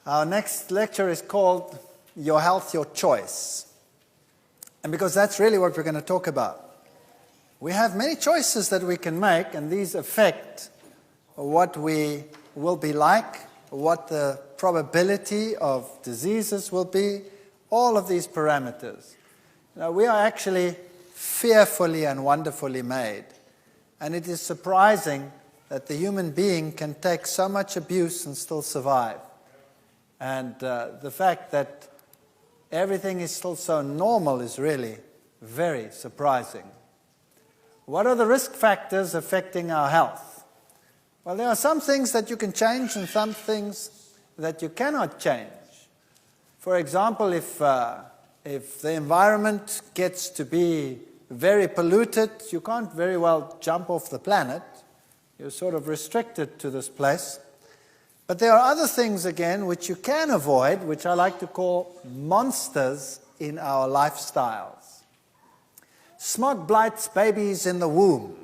Our next lecture is called Your Health, Your Choice. And because that's really what we're going to talk about. We have many choices that we can make, and these affect what we will be like, what the probability of diseases will be, all of these parameters. Now, we are actually fearfully and wonderfully made. And it is surprising that the human being can take so much abuse and still survive. And the fact that everything is still so normal is really very surprising. What are the risk factors affecting our health? Well, there are some things that you can change and some things that you cannot change. For example, if the environment gets to be very polluted, you can't very well jump off the planet. You're sort of restricted to this place. But there are other things, again, which you can avoid, which I like to call monsters in our lifestyles. Smog blights babies in the womb.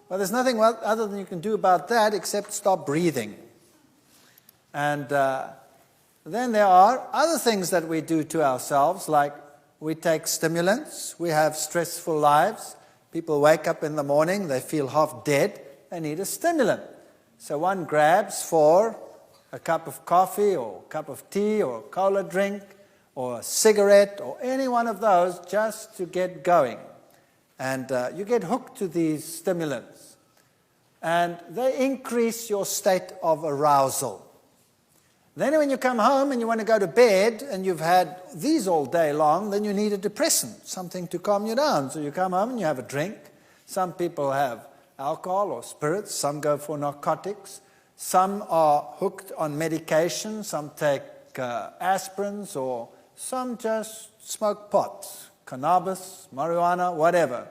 Well, there's nothing other than you can do about that except stop breathing. And then there are other things that we do to ourselves, like we take stimulants, we have stressful lives. People wake up in the morning, they feel half dead, they need a stimulant. So one grabs for a cup of coffee or a cup of tea or a cola drink or a cigarette or any one of those just to get going. And you get hooked to these stimulants. And they increase your state of arousal. Then when you come home and you want to go to bed and you've had these all day long, then you need a depressant, something to calm you down. So you come home and you have a drink. Some people have alcohol or spirits. Some go for narcotics. Some are hooked on medication. Some take aspirins, or some just smoke pot, cannabis, marijuana, whatever.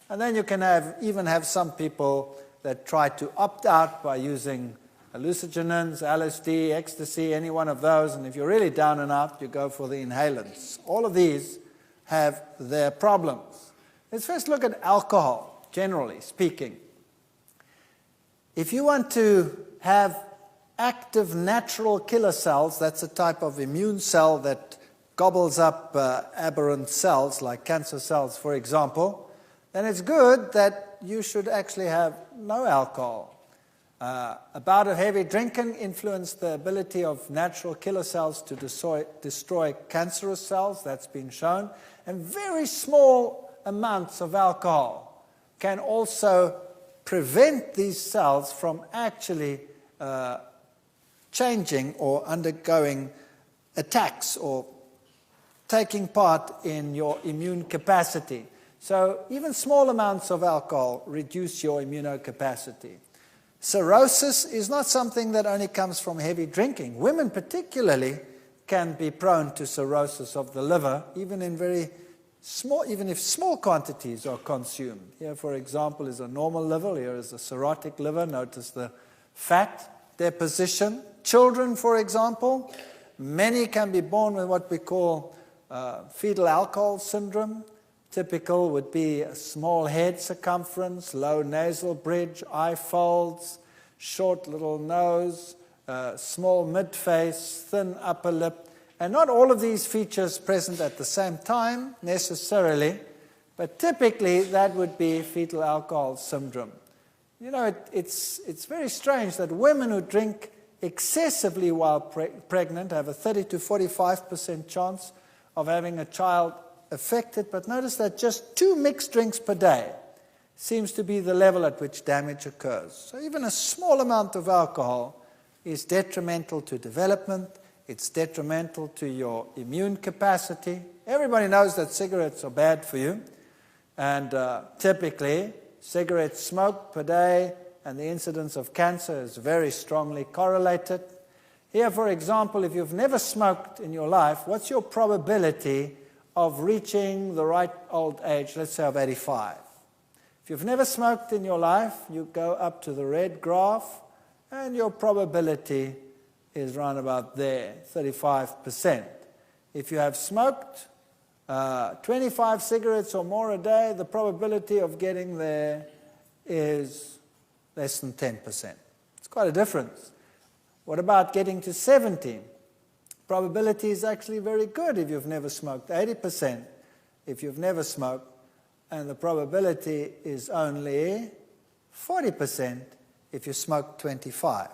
And then you can even have some people that try to opt out by using hallucinogens, LSD, ecstasy, any one of those, and if you're really down and out, you go for the inhalants. All of these have their problems. Let's first look at alcohol, generally speaking. If you want to have active natural killer cells, that's a type of immune cell that gobbles up aberrant cells, like cancer cells, for example, then it's good that you should actually have no alcohol. A bout of heavy drinking influenced the ability of natural killer cells to destroy cancerous cells. That's been shown. And very small amounts of alcohol can also prevent these cells from actually changing or undergoing attacks or taking part in your immune capacity. So even small amounts of alcohol reduce your immunocapacity. Cirrhosis is not something that only comes from heavy drinking. Women particularly can be prone to cirrhosis of the liver, even if small quantities are consumed. Here, for example, is a normal liver. Here is a cirrhotic liver. Notice the fat deposition. Children, for example, many can be born with what we call fetal alcohol syndrome. Typical would be a small head circumference, low nasal bridge, eye folds, short little nose, small mid-face, thin upper lip. And not all of these features present at the same time necessarily, but typically that would be fetal alcohol syndrome. You know, it's very strange that women who drink excessively while pregnant have a 30 to 45% chance of having a child affected, but notice that just 2 mixed drinks per day seems to be the level at which damage occurs. So even a small amount of alcohol is detrimental to development, it's detrimental to your immune capacity. Everybody knows that cigarettes are bad for you, and typically cigarette smoke per day and the incidence of cancer is very strongly correlated. Here, for example, if you've never smoked in your life, what's your probability of reaching the right old age, let's say of 85. If you've never smoked in your life, you go up to the red graph, and your probability is around about there, 35%. If you have smoked 25 cigarettes or more a day, the probability of getting there is less than 10%. It's quite a difference. What about getting to 70? probability is actually very good if you've never smoked, 80% if you've never smoked, and the probability is only 40% if you smoke 25.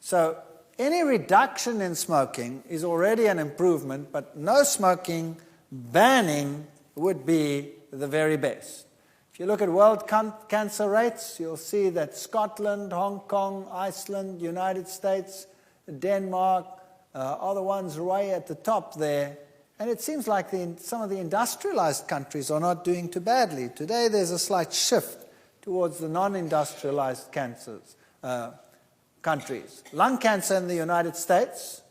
So any reduction in smoking is already an improvement, but no smoking, banning would be the very best. If you look at world cancer rates, you'll see that Scotland, Hong Kong, Iceland, United States, Denmark are the ones way at the top there. And it seems like some of the industrialized countries are not doing too badly. Today there's a slight shift towards the non-industrialized countries. Lung cancer in the United States,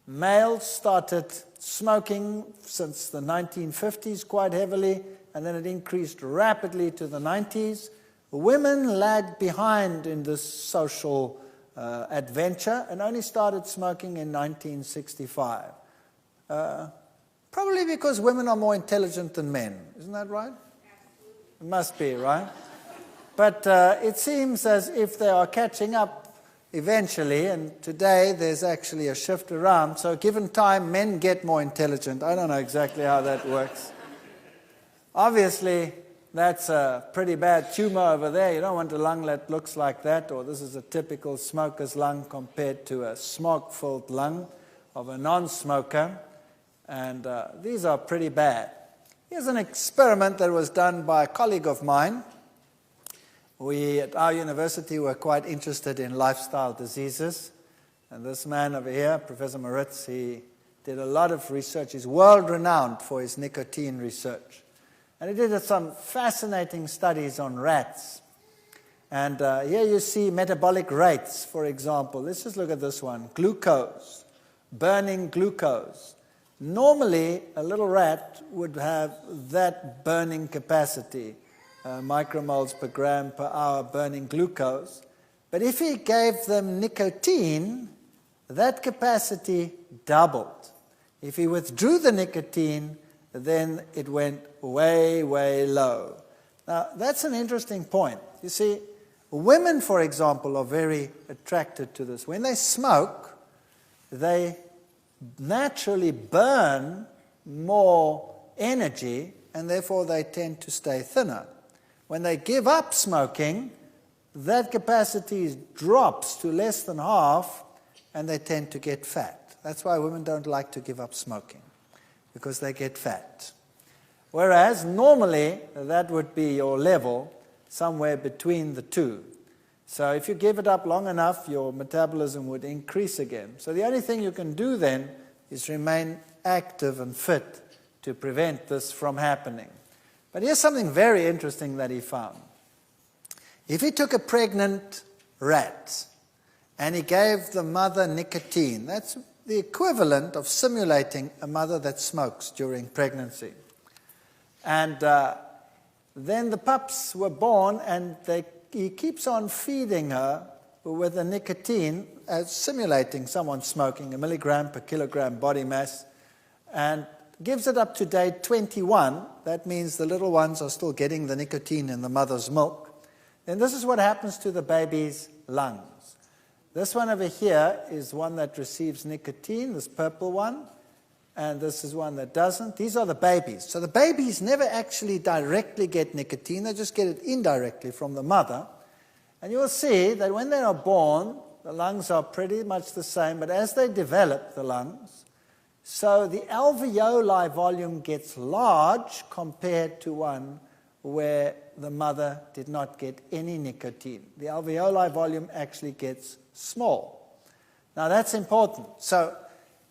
males started smoking since the 1950s quite heavily, and then it increased rapidly to the 90s. Women lagged behind in this social adventure and only started smoking in 1965. Probably because women are more intelligent than men. Isn't that right? It must be, right? But it seems as if they are catching up eventually, and today there's actually a shift around. So given time, men get more intelligent. I don't know exactly how that works. Obviously, that's a pretty bad tumor over there. You don't want a lung that looks like that, or this is a typical smoker's lung compared to a smoke-filled lung of a non-smoker. And these are pretty bad. Here's an experiment that was done by a colleague of mine. We at our university were quite interested in lifestyle diseases. And this man over here, Professor Moritz, he did a lot of research. He's world-renowned for his nicotine research. And he did some fascinating studies on rats. And here you see metabolic rates, for example. Let's just look at this one. Glucose, burning glucose. Normally, a little rat would have that burning capacity, micromoles per gram per hour burning glucose. But if he gave them nicotine, that capacity doubled. If he withdrew the nicotine, then it went way, way low. Now, that's an interesting point. You see, women, for example, are very attracted to this. When they smoke, they naturally burn more energy, and therefore they tend to stay thinner. When they give up smoking, that capacity drops to less than half, and they tend to get fat. That's why women don't like to give up smoking, because they get fat. Whereas normally that would be your level, somewhere between the two. So if you give it up long enough, your metabolism would increase again. So the only thing you can do then is remain active and fit to prevent this from happening. But here's something very interesting that he found. If he took a pregnant rat and he gave the mother nicotine, that's the equivalent of simulating a mother that smokes during pregnancy. And then the pups were born, and he keeps on feeding her with the nicotine, simulating someone smoking, 1 milligram per kilogram body mass, and gives it up to day 21. That means the little ones are still getting the nicotine in the mother's milk. Then this is what happens to the baby's lungs. This one over here is one that receives nicotine, this purple one, and this is one that doesn't. These are the babies. So the babies never actually directly get nicotine, they just get it indirectly from the mother. And you'll see that when they are born, the lungs are pretty much the same, but as they develop the lungs, so the alveoli volume gets large compared to one where the mother did not get any nicotine. The alveoli volume actually gets small. Now that's important. So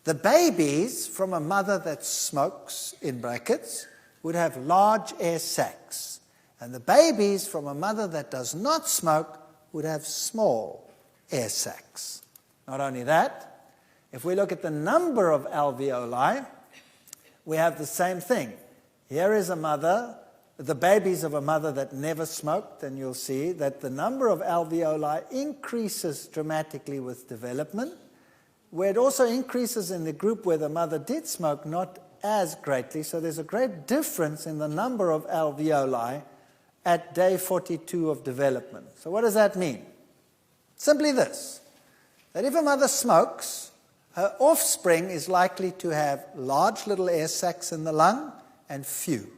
the babies from a mother that smokes, in brackets, would have large air sacs. And the babies from a mother that does not smoke would have small air sacs. Not only that, if we look at the number of alveoli, we have the same thing. Here is a mother, the babies of a mother that never smoked, and you'll see that the number of alveoli increases dramatically with development, where it also increases in the group where the mother did smoke, not as greatly. So there's a great difference in the number of alveoli at day 42 of development. So what does that mean? Simply this, that if a mother smokes, her offspring is likely to have large little air sacs in the lung and few.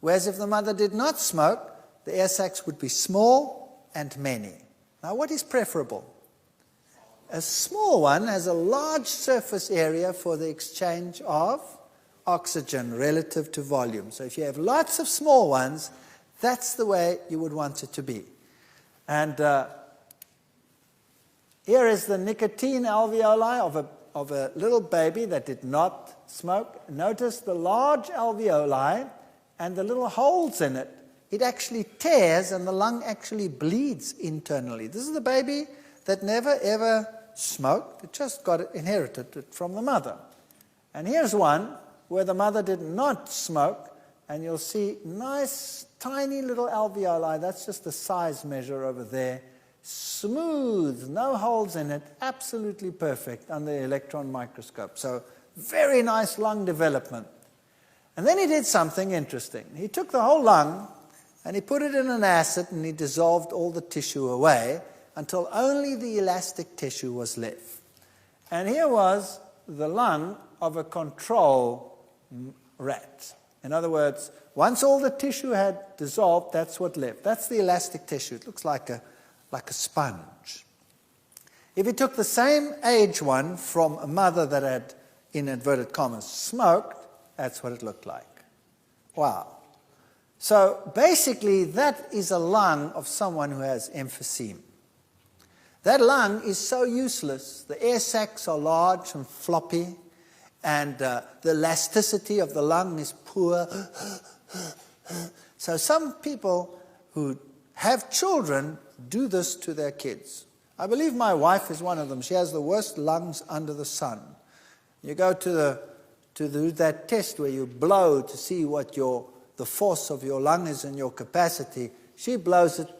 Whereas if the mother did not smoke, the air sacs would be small and many. Now, what is preferable? A small one has a large surface area for the exchange of oxygen relative to volume. So if you have lots of small ones, that's the way you would want it to be. And here is the nicotine alveoli of a little baby that did not smoke. Notice the large alveoli and the little holes in it. It actually tears and the lung actually bleeds internally. This is the baby that never ever smoked. It just inherited it from the mother. And here's one where the mother did not smoke, and you'll see nice tiny little alveoli. That's just the size measure over there. Smooth, no holes in it, absolutely perfect under the electron microscope. So very nice lung development. And then he did something interesting. He took the whole lung and he put it in an acid and he dissolved all the tissue away until only the elastic tissue was left. And here was the lung of a control rat. In other words, once all the tissue had dissolved, that's what left. That's the elastic tissue. It looks like a sponge. If you took the same age one from a mother that had, in inverted commas, smoked, that's what it looked like. Wow. So basically, that is a lung of someone who has emphysema. That lung is so useless. The air sacs are large and floppy, and the elasticity of the lung is poor. So some people who have children do this to their kids. I believe my wife is one of them. She has the worst lungs under the sun. You go to that test where you blow to see what the force of your lung is and your capacity. She blows it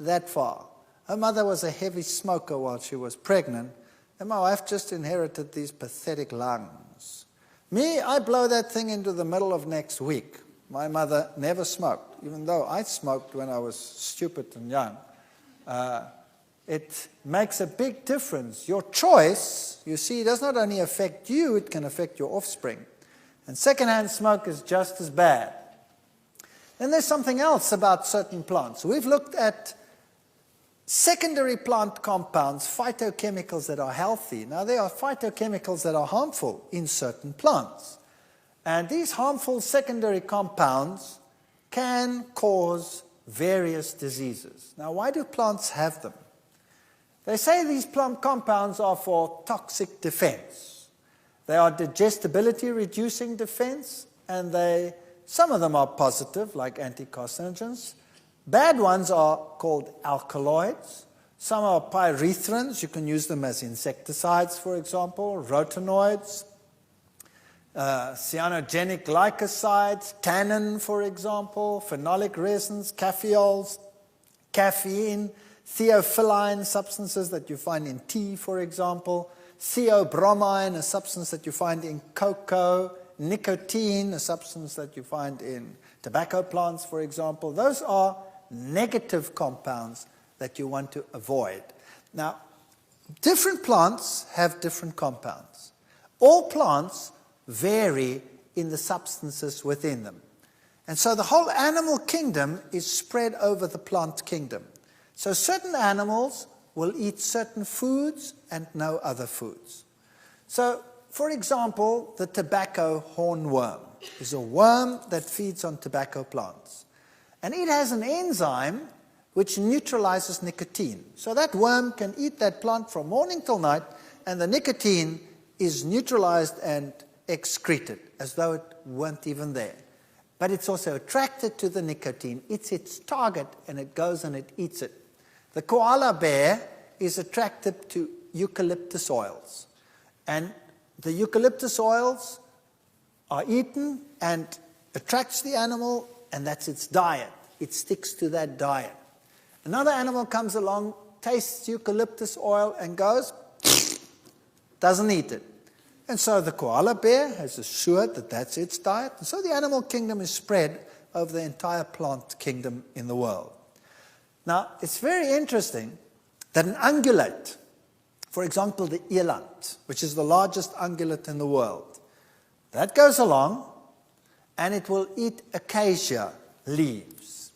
that far. Her mother was a heavy smoker while she was pregnant, and my wife just inherited these pathetic lungs. Me, I blow that thing into the middle of next week. My mother never smoked, even though I smoked when I was stupid and young. It makes a big difference. Your choice, you see, does not only affect you, it can affect your offspring. And secondhand smoke is just as bad. Then there's something else about certain plants. We've looked at secondary plant compounds, phytochemicals that are healthy. Now, there are phytochemicals that are harmful in certain plants. And these harmful secondary compounds can cause various diseases. Now, why do plants have them? They say these plant compounds are for toxic defense. They are digestibility reducing defense, and some of them are positive, like anticarcinogens. Bad ones are called alkaloids. Some are pyrethrins. You can use them as insecticides, for example, rotinoids, cyanogenic glycosides, tannin, for example, phenolic resins, caffeols, caffeine, theophylline substances that you find in tea, for example, theobromine, a substance that you find in cocoa, nicotine, a substance that you find in tobacco plants, for example. Those are negative compounds that you want to avoid. Now, different plants have different compounds. All plants vary in the substances within them. And so the whole animal kingdom is spread over the plant kingdom. So certain animals will eat certain foods and no other foods. So, for example, the tobacco hornworm is a worm that feeds on tobacco plants. And it has an enzyme which neutralizes nicotine. So that worm can eat that plant from morning till night, and the nicotine is neutralized and excreted as though it weren't even there. But it's also attracted to the nicotine. It's its target, and it goes and it eats it. The koala bear is attracted to eucalyptus oils. And the eucalyptus oils are eaten and attracts the animal, and that's its diet. It sticks to that diet. Another animal comes along, tastes eucalyptus oil, and goes, doesn't eat it. And so the koala bear has assured that that's its diet. And so the animal kingdom is spread over the entire plant kingdom in the world. Now, it's very interesting that an ungulate, For example, the eland, which is the largest ungulate in the world. That goes along and it will eat acacia leaves.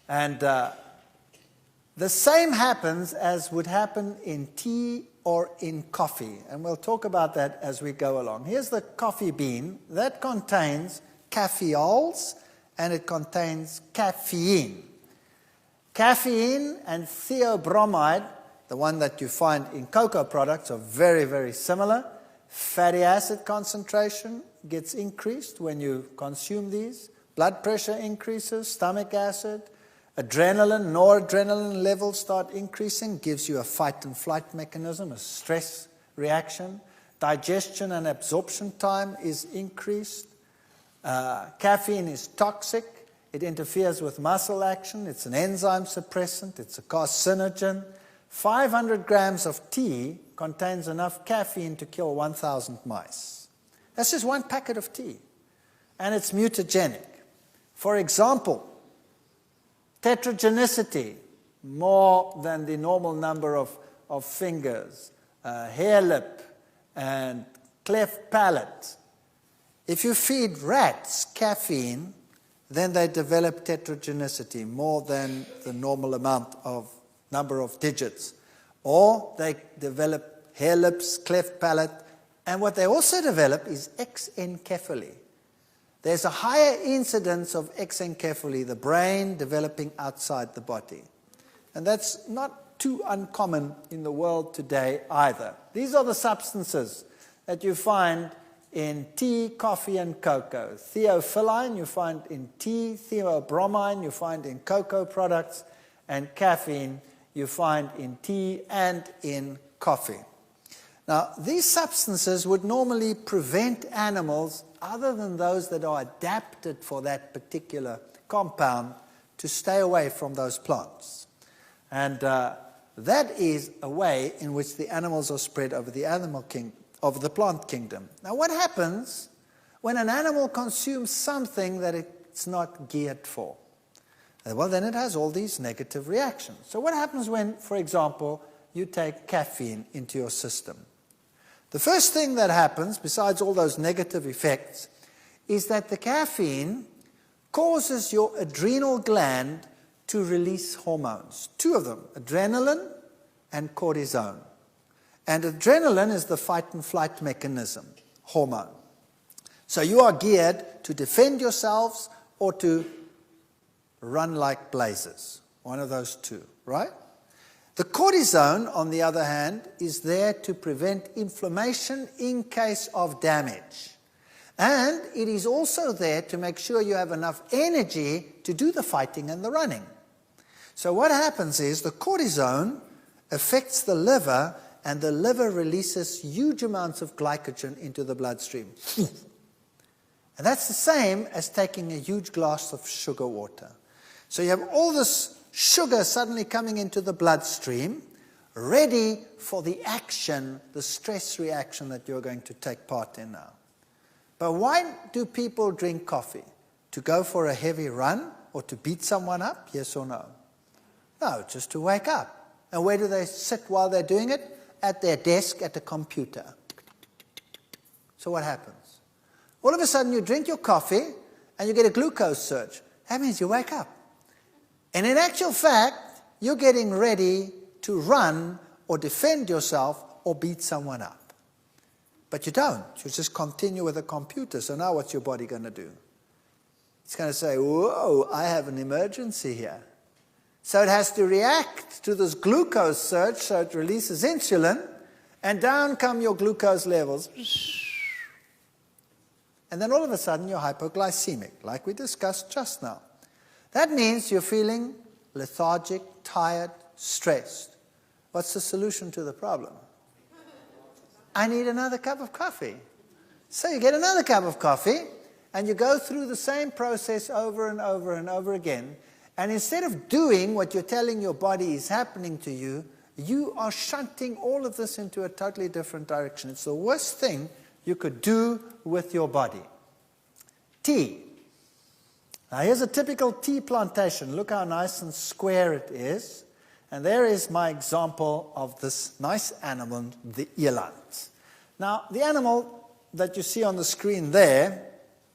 And the same happens as would happen in tea or in coffee. And we'll talk about that as we go along. Here's the coffee bean. That contains caffeols and it contains caffeine. Caffeine and theobromide, the one that you find in cocoa products, are very, very similar. Fatty acid concentration gets increased when you consume these. Blood pressure increases, stomach acid. Adrenaline, noradrenaline levels start increasing, gives you a fight and flight mechanism, a stress reaction. Digestion and absorption time is increased. Caffeine is toxic. It interferes with muscle action. It's an enzyme suppressant. It's a carcinogen. 500 grams of tea contains enough caffeine to kill 1,000 mice. That's just one packet of tea. And it's mutagenic. For example, tetragenicity, more than the normal number of fingers, hair lip, and cleft palate. If you feed rats caffeine, then they develop tetragenicity, more than the normal amount of number of digits. Or they develop hair lips, cleft palate, and what they also develop is exencephaly. There's a higher incidence of exencephaly, the brain developing outside the body. And that's not too uncommon in the world today either. These are the substances that you find in tea, coffee, and cocoa. Theophylline you find in tea, theobromine you find in cocoa products, and caffeine you find in tea and in coffee. Now, these substances would normally prevent animals, other than those that are adapted for that particular compound, to stay away from those plants. And that is a way in which the animals are spread over the plant kingdom. Now, what happens when an animal consumes something that it's not geared for? Well, then it has all these negative reactions. So what happens when, for example, you take caffeine into your system? The first thing that happens, besides all those negative effects, is that the caffeine causes your adrenal gland to release hormones. Two of them, adrenaline and cortisone. And adrenaline is the fight and flight mechanism, hormone. So you are geared to defend yourselves or to run like blazes. One of those two, right? The cortisone, on the other hand, is there to prevent inflammation in case of damage. And it is also there to make sure you have enough energy to do the fighting and the running. So what happens is the cortisone affects the liver, and the liver releases huge amounts of glycogen into the bloodstream. And that's the same as taking a huge glass of sugar water. So you have all this sugar suddenly coming into the bloodstream, ready for the action, the stress reaction that you're going to take part in now. But why do people drink coffee? To go for a heavy run or to beat someone up? Yes or no? No, just to wake up. And where do they sit while they're doing it? At their desk at a computer. So what happens? All of a sudden you drink your coffee and you get a glucose surge. That means you wake up. And in actual fact, you're getting ready to run or defend yourself or beat someone up. But you don't. You just continue with a computer. So now what's your body going to do? It's going to say, whoa, I have an emergency here. So it has to react to this glucose surge, so it releases insulin, and down come your glucose levels. And then all of a sudden you're hypoglycemic, like we discussed just now. That means you're feeling lethargic, tired, stressed. What's the solution to the problem? I need another cup of coffee. So you get another cup of coffee, and you go through the same process over and over and over again. And instead of doing what you're telling your body is happening to you, you are shunting all of this into a totally different direction. It's the worst thing you could do with your body. Tea. Now here's a typical tea plantation. Look how nice and square it is. And there is my example of this nice animal, the eland. Now, the animal that you see on the screen there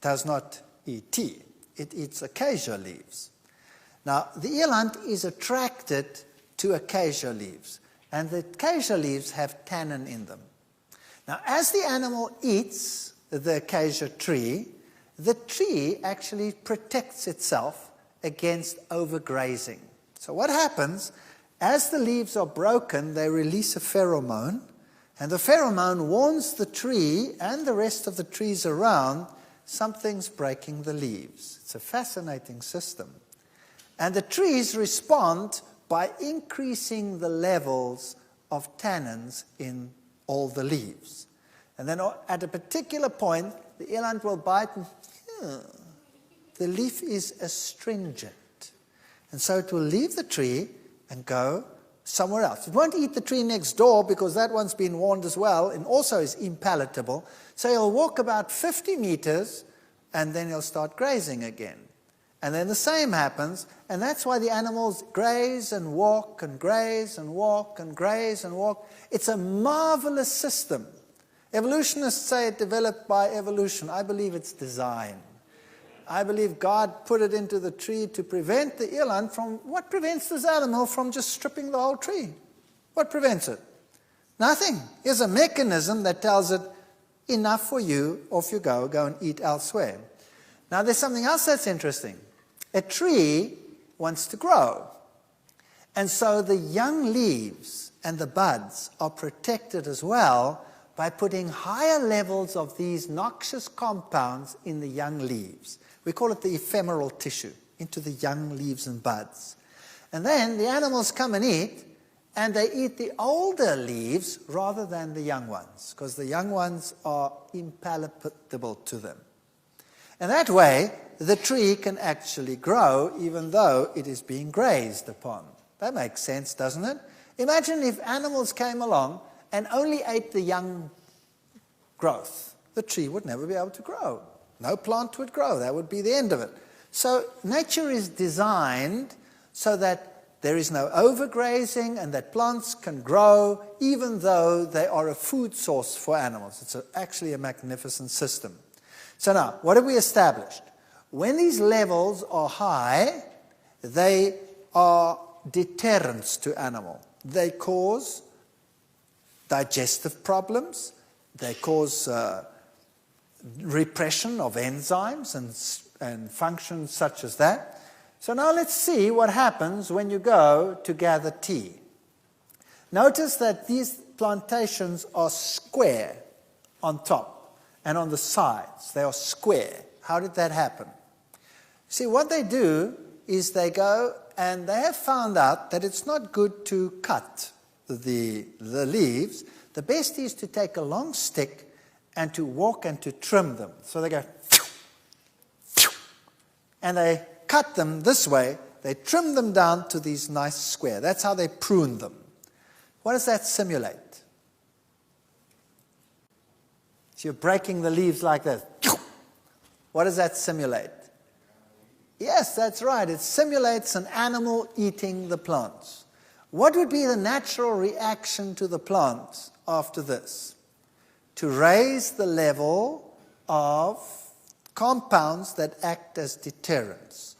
does not eat tea. It eats acacia leaves. Now, the eland is attracted to acacia leaves, and the acacia leaves have tannin in them. Now, as the animal eats the acacia tree, the tree actually protects itself against overgrazing. So what happens, as the leaves are broken, they release a pheromone, and the pheromone warns the tree and the rest of the trees around something's breaking the leaves. It's a fascinating system. And the trees respond by increasing the levels of tannins in all the leaves. And then at a particular point, the eland will bite and the leaf is astringent. And so it will leave the tree and go somewhere else. It won't eat the tree next door because that one's been warned as well and also is impalatable. So he'll walk about 50 meters and then he'll start grazing again. And then the same happens, and that's why the animals graze and walk and graze and walk and graze and walk. It's a marvelous system. Evolutionists say it developed by evolution. I believe it's design. I believe God put it into the tree to prevent the eland from... What prevents this animal from just stripping the whole tree? What prevents it? Nothing. Here's a mechanism that tells it, enough for you, off you go and eat elsewhere. Now there's something else that's interesting. A tree wants to grow. And so the young leaves and the buds are protected as well by putting higher levels of these noxious compounds in the young leaves. We call it the ephemeral tissue, into the young leaves and buds. And then the animals come and eat, and they eat the older leaves rather than the young ones, because the young ones are impalatable to them. And that way, the tree can actually grow even though it is being grazed upon. That makes sense, doesn't it? Imagine if animals came along and only ate the young growth. The tree would never be able to grow. No plant would grow. That would be the end of it. So nature is designed so that there is no overgrazing and that plants can grow even though they are a food source for animals. It's actually a magnificent system. So now, what have we established? When these levels are high, they are deterrents to animal. They cause digestive problems. They cause repression of enzymes and functions such as that. So now let's see what happens when you go to gather tea. Notice that these plantations are square on top and on the sides. They are square. How did that happen? See, what they do is they go and they have found out that it's not good to cut the leaves. The best is to take a long stick and to walk and to trim them. So they go, and they cut them this way. They trim them down to these nice square. That's how they prune them. What does that simulate? So you're breaking the leaves like this. What does that simulate? Yes, that's right. It simulates an animal eating the plants. What would be the natural reaction to the plants after this? To raise the level of compounds that act as deterrents.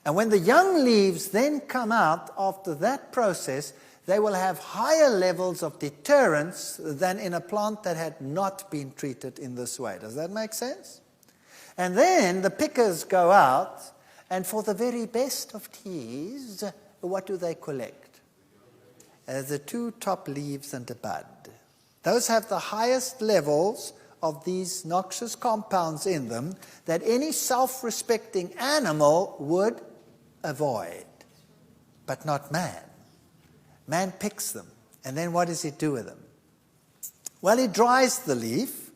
And when the young leaves then come out after that process, they will have higher levels of deterrence than in a plant that had not been treated in this way. Does that make sense? And then the pickers go out, and for the very best of teas, what do they collect? The two top leaves and a bud. Those have the highest levels of these noxious compounds in them that any self-respecting animal would avoid, but not man. Man picks them, and then what does he do with them? Well, he dries the leaf,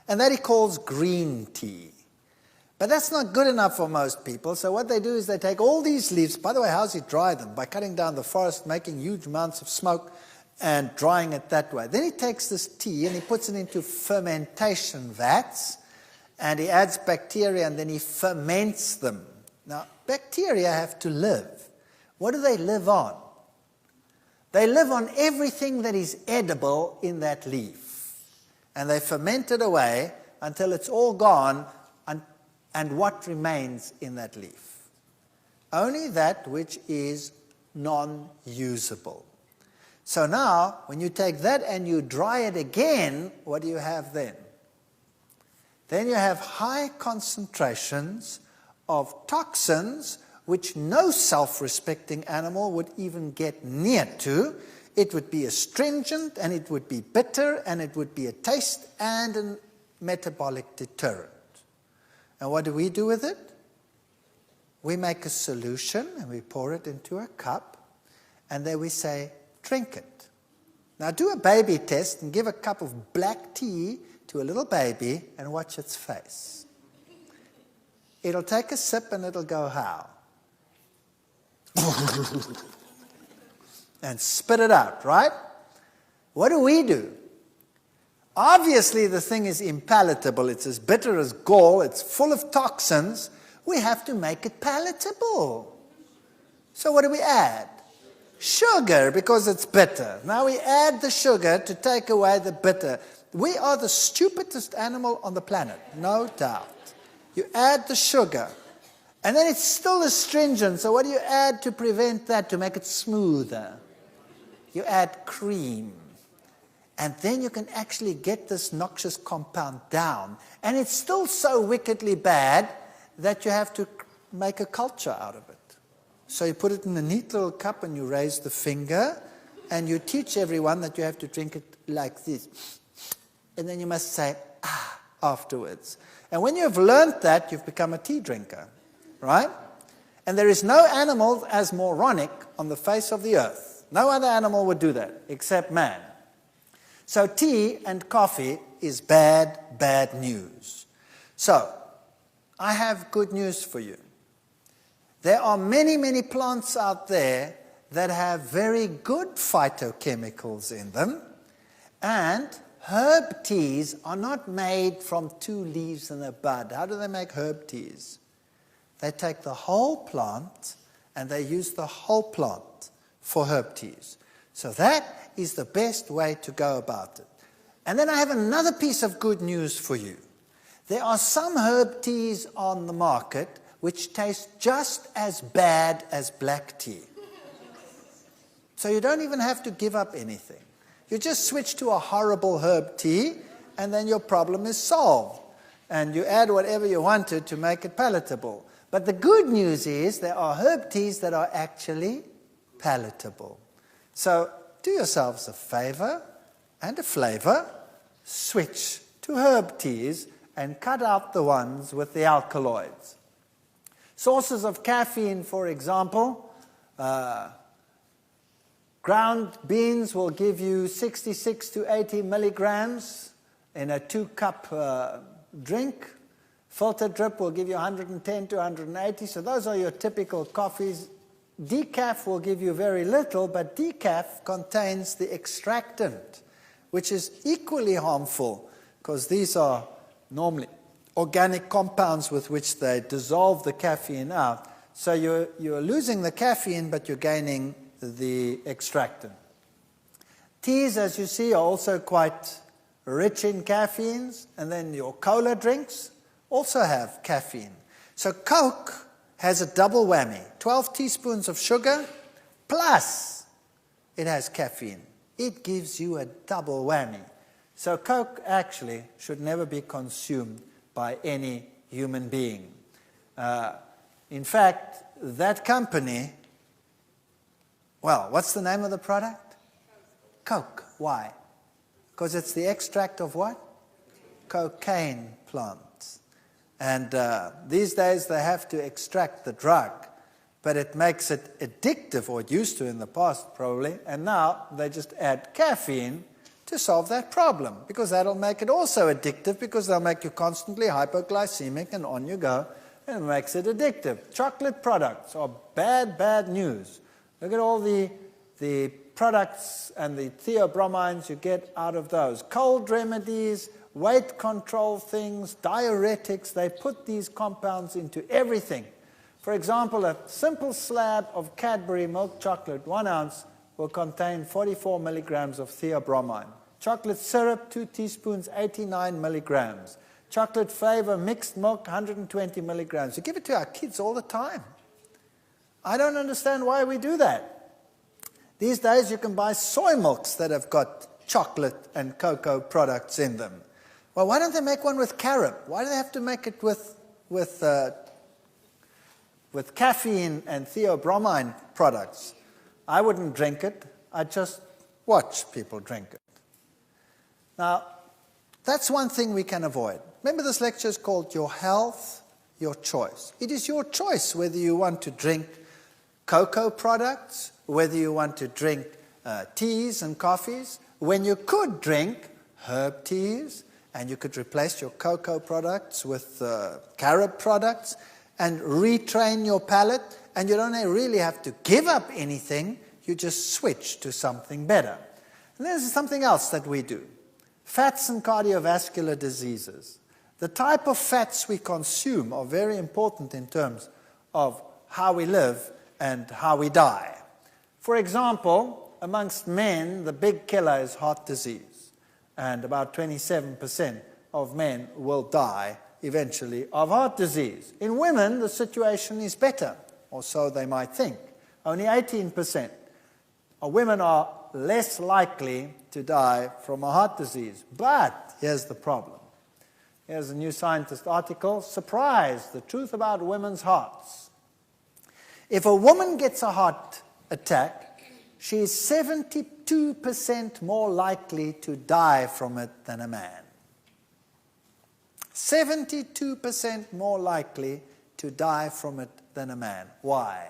and that he calls green tea. But that's not good enough for most people, so what they do is they take all these leaves. By the way, how does he dry them? By cutting down the forest, making huge amounts of smoke, and drying it that way. Then he takes this tea and he puts it into fermentation vats, and he adds bacteria, and then he ferments them. Now, bacteria have to live. What do they live on? They live on everything that is edible in that leaf. And they ferment it away until it's all gone, and what remains in that leaf? Only that which is non-usable. So now, when you take that and you dry it again, what do you have then? Then you have high concentrations of toxins which no self-respecting animal would even get near to. It would be astringent, and it would be bitter, and it would be a taste and a metabolic deterrent. And what do we do with it? We make a solution, and we pour it into a cup, and then we say, drink it. Now do a baby test and give a cup of black tea to a little baby and watch its face. It'll take a sip and it'll go, how? And spit it out, right? What do? Obviously the thing is impalatable. It's as bitter as gall. It's full of toxins. We have to make it palatable. So what do we add? Sugar, because it's bitter. Now we add the sugar to take away the bitter. We are the stupidest animal on the planet, no doubt. You add the sugar, and then it's still astringent. So what do you add to prevent that, to make it smoother? You add cream. And then you can actually get this noxious compound down. And it's still so wickedly bad that you have to make a culture out of it. So you put it in a neat little cup and you raise the finger and you teach everyone that you have to drink it like this. And then you must say, ah, afterwards. And when you've learned that, you've become a tea drinker, right? And there is no animal as moronic on the face of the earth. No other animal would do that except man. So tea and coffee is bad, bad news. So I have good news for you. There are many, many plants out there that have very good phytochemicals in them, and herb teas are not made from 2 leaves and a bud. How do they make herb teas? They take the whole plant and they use the whole plant for herb teas. So that is the best way to go about it. And then I have another piece of good news for you. There are some herb teas on the market which taste just as bad as black tea. So you don't even have to give up anything. You just switch to a horrible herb tea, and then your problem is solved. And you add whatever you wanted to make it palatable. But the good news is there are herb teas that are actually palatable. So do yourselves a favor and a flavor. Switch to herb teas and cut out the ones with the alkaloids. Sources of caffeine, for example, ground beans will give you 66 to 80 milligrams in a 2-cup drink. Filter drip will give you 110 to 180. So those are your typical coffees. Decaf will give you very little, but decaf contains the extractant, which is equally harmful because these are normally organic compounds with which they dissolve the caffeine out. So you're losing the caffeine, but you're gaining the extractant. Teas, as you see, are also quite rich in caffeines, and then your cola drinks also have caffeine. So Coke has a double whammy, 12 teaspoons of sugar, plus it has caffeine. It gives you a double whammy. So Coke actually should never be consumed by any human being. In fact, that company, well, what's the name of the product? Coke. Why? Because it's the extract of what? Cocaine plants. And these days they have to extract the drug, but it makes it addictive, or it used to in the past probably, and now they just add caffeine to solve that problem, because that'll make it also addictive, because they'll make you constantly hypoglycemic and on you go, and it makes it addictive. Chocolate products are bad, bad news. Look at all the products and the theobromines you get out of those. Cold remedies, weight control things, diuretics, they put these compounds into everything. For example, a simple slab of Cadbury milk chocolate, 1 ounce, will contain 44 milligrams of theobromine. Chocolate syrup, 2 teaspoons, 89 milligrams. Chocolate flavor, mixed milk, 120 milligrams. We give it to our kids all the time. I don't understand why we do that. These days you can buy soy milks that have got chocolate and cocoa products in them. Well, why don't they make one with carob? Why do they have to make it with caffeine and theobromine products? I wouldn't drink it. I'd just watch people drink it. Now, that's one thing we can avoid. Remember, this lecture is called Your Health, Your Choice. It is your choice whether you want to drink cocoa products, whether you want to drink teas and coffees, when you could drink herb teas, and you could replace your cocoa products with carob products, and retrain your palate, and you don't really have to give up anything, you just switch to something better. And there's something else that we do. Fats and cardiovascular diseases. The type of fats we consume are very important in terms of how we live and how we die. For example, amongst men, the big killer is heart disease. And about 27% of men will die eventually of heart disease. In women, the situation is better, or so they might think. Only 18% of women are less likely to die from a heart disease. But here's the problem. Here's a New Scientist article. Surprise, the truth about women's hearts. If a woman gets a heart attack, she is 72% more likely to die from it than a man. 72% more likely to die from it than a man. Why?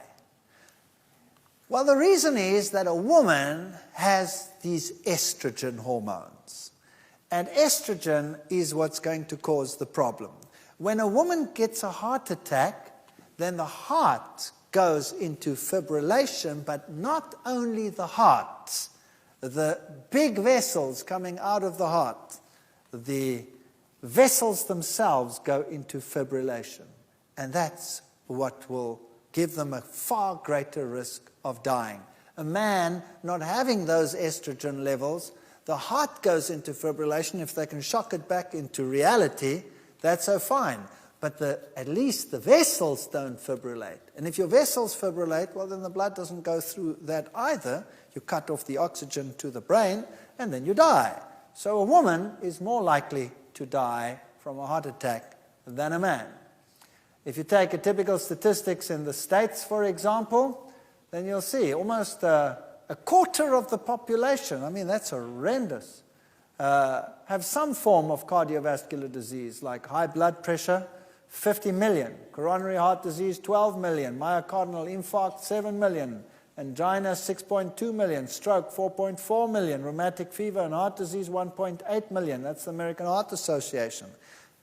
Well, the reason is that a woman has these estrogen hormones. And estrogen is what's going to cause the problem. When a woman gets a heart attack, then the heart goes into fibrillation, but not only the heart. The big vessels coming out of the heart, the vessels themselves go into fibrillation. And that's what will give them a far greater risk of dying. A man not having those estrogen levels, the heart goes into fibrillation. If they can shock it back into reality, that's so fine. But at least the vessels don't fibrillate. And if your vessels fibrillate, well, then the blood doesn't go through that either. You cut off the oxygen to the brain, and then you die. So a woman is more likely to die from a heart attack than a man. If you take a typical statistics in the States, for example, then you'll see almost a quarter of the population, I mean, that's horrendous, have some form of cardiovascular disease, like high blood pressure, 50 million, coronary heart disease, 12 million, myocardial infarct, 7 million, angina, 6.2 million, stroke, 4.4 million, rheumatic fever and heart disease, 1.8 million. That's the American Heart Association.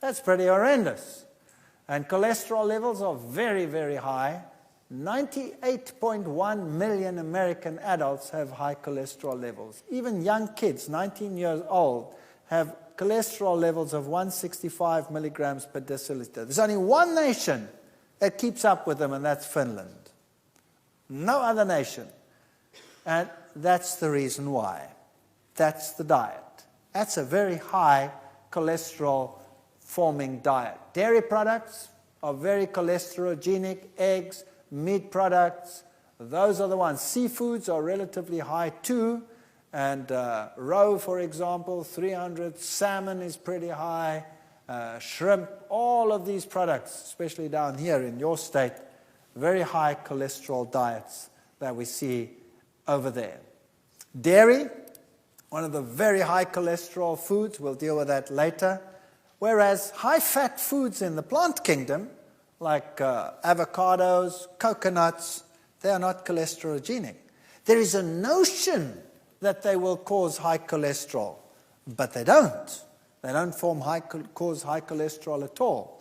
That's pretty horrendous. And cholesterol levels are very, very high. 98.1 million American adults have high cholesterol levels. Even young kids, 19 years old, have cholesterol levels of 165 milligrams per deciliter. There's only one nation that keeps up with them, and that's Finland. No other nation. And that's the reason why. That's the diet. That's a very high cholesterol-forming diet. Dairy products are very cholesterogenic. Eggs, meat products, those are the ones. Seafoods are relatively high too. And roe, for example, 300. Salmon is pretty high. Shrimp, all of these products, especially down here in your state, very high cholesterol diets that we see over there. Dairy, one of the very high cholesterol foods. We'll deal with that later. Whereas high-fat foods in the plant kingdom, like avocados, coconuts, they are not cholesterogenic. There is a notion that they will cause high cholesterol, but they don't. They don't cause high cholesterol at all,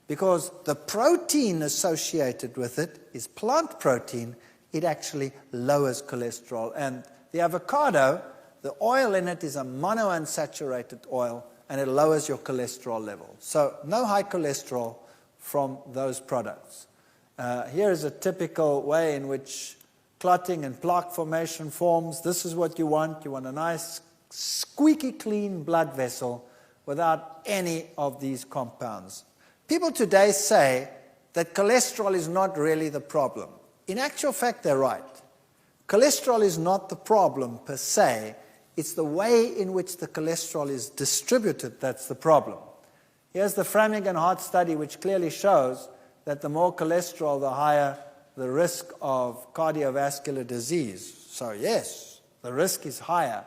because the protein associated with it is plant protein. It actually lowers cholesterol. And the avocado, the oil in it is a monounsaturated oil, and it lowers your cholesterol level. So no high cholesterol from those products. Here is a typical way in which clotting and plaque formation forms. This is what you want. You want a nice, squeaky clean blood vessel without any of these compounds. People today say that cholesterol is not really the problem. In actual fact, they're right. Cholesterol is not the problem per se. It's the way in which the cholesterol is distributed that's the problem. Here's the Framingham heart study, which clearly shows that the more cholesterol, the higher the risk of cardiovascular disease. So yes, the risk is higher.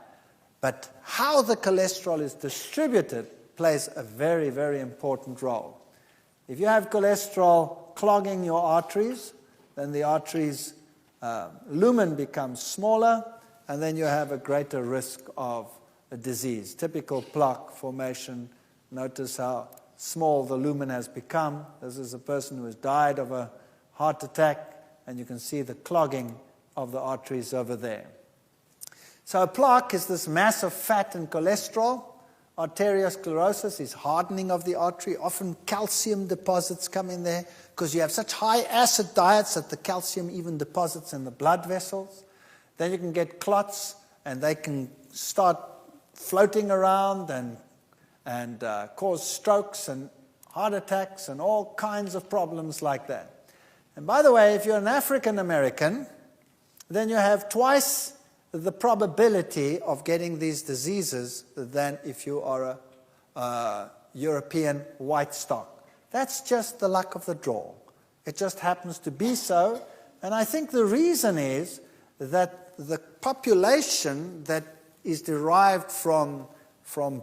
But how the cholesterol is distributed plays a very, very important role. If you have cholesterol clogging your arteries, then the arteries' lumen becomes smaller, and then you have a greater risk of a disease. Typical plaque formation. Notice how small the lumen has become. This is a person who has died of a heart attack, and you can see the clogging of the arteries over there. So a plaque is this mass of fat and cholesterol. Arteriosclerosis is hardening of the artery. Often calcium deposits come in there because you have such high acid diets that the calcium even deposits in the blood vessels. Then you can get clots, and they can start floating around and cause strokes and heart attacks and all kinds of problems like that. And by the way, if you're an African American, then you have twice the probability of getting these diseases than if you are a European white stock. That's just the luck of the draw. It just happens to be so. And I think the reason is that the population that is derived from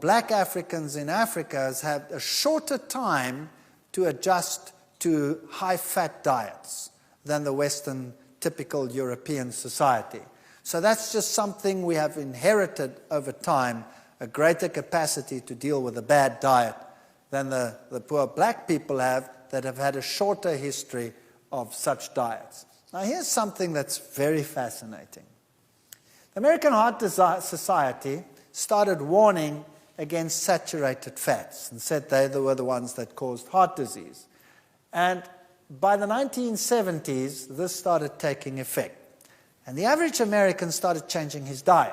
black Africans in Africa has had a shorter time to adjust to high-fat diets than the Western typical European society. So that's just something we have inherited over time, a greater capacity to deal with a bad diet than the poor black people have that have had a shorter history of such diets. Now here's something that's very fascinating. The American Heart Society started warning against saturated fats and said they were the ones that caused heart disease. And by the 1970s, this started taking effect. And the average American started changing his diet,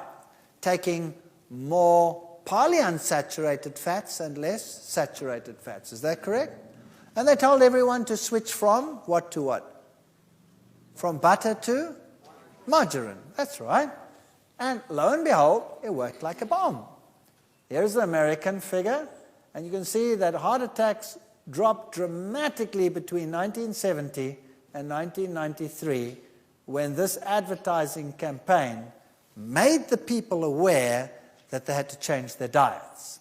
taking more polyunsaturated fats and less saturated fats. Is that correct? And they told everyone to switch from what to what? From butter to margarine. That's right. And lo and behold, it worked like a bomb. Here's the American figure, and you can see that heart attacks dropped dramatically between 1970 and 1993 when this advertising campaign made the people aware that they had to change their diets.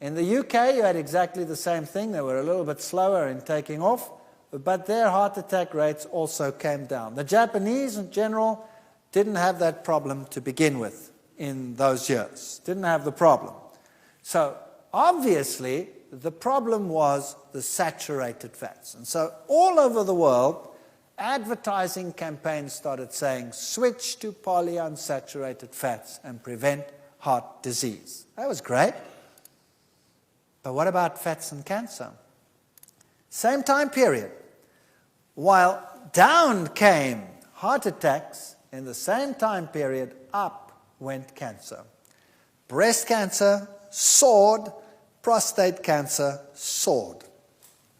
In the UK, you had exactly the same thing. They were a little bit slower in taking off, but their heart attack rates also came down. The Japanese, in general, didn't have that problem to begin with in those years. Didn't have the problem. So, obviously, the problem was the saturated fats. And so, all over the world, advertising campaigns started saying, switch to polyunsaturated fats and prevent heart disease. That was great. But what about fats and cancer? Same time period. While down came heart attacks, in the same time period, up went cancer. Breast cancer soared, prostate cancer soared.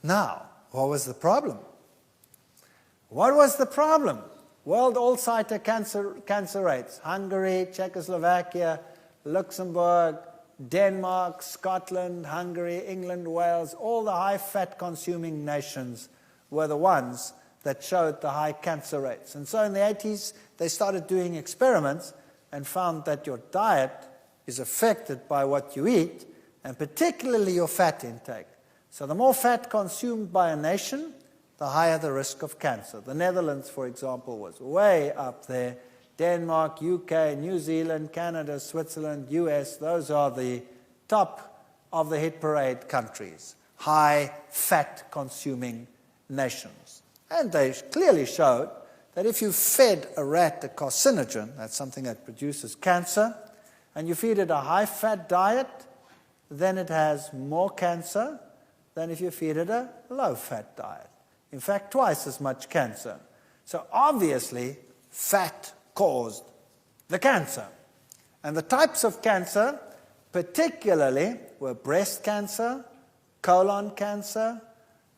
Now, what was the problem? What was the problem? World all-sider cancer rates. Hungary, Czechoslovakia, Luxembourg, Denmark, Scotland, Hungary, England, Wales, all the high-fat consuming nations were the ones that showed the high cancer rates. And so in the 80s, they started doing experiments and found that your diet is affected by what you eat, and particularly your fat intake. So the more fat consumed by a nation, the higher the risk of cancer. The Netherlands, for example, was way up there. Denmark, UK, New Zealand, Canada, Switzerland, US, those are the top of the hit parade countries, high fat consuming nations. And they clearly showed that if you fed a rat a carcinogen, that's something that produces cancer, and you feed it a high-fat diet, then it has more cancer than if you feed it a low-fat diet. In fact, twice as much cancer. So obviously, fat caused the cancer. And the types of cancer particularly were breast cancer, colon cancer,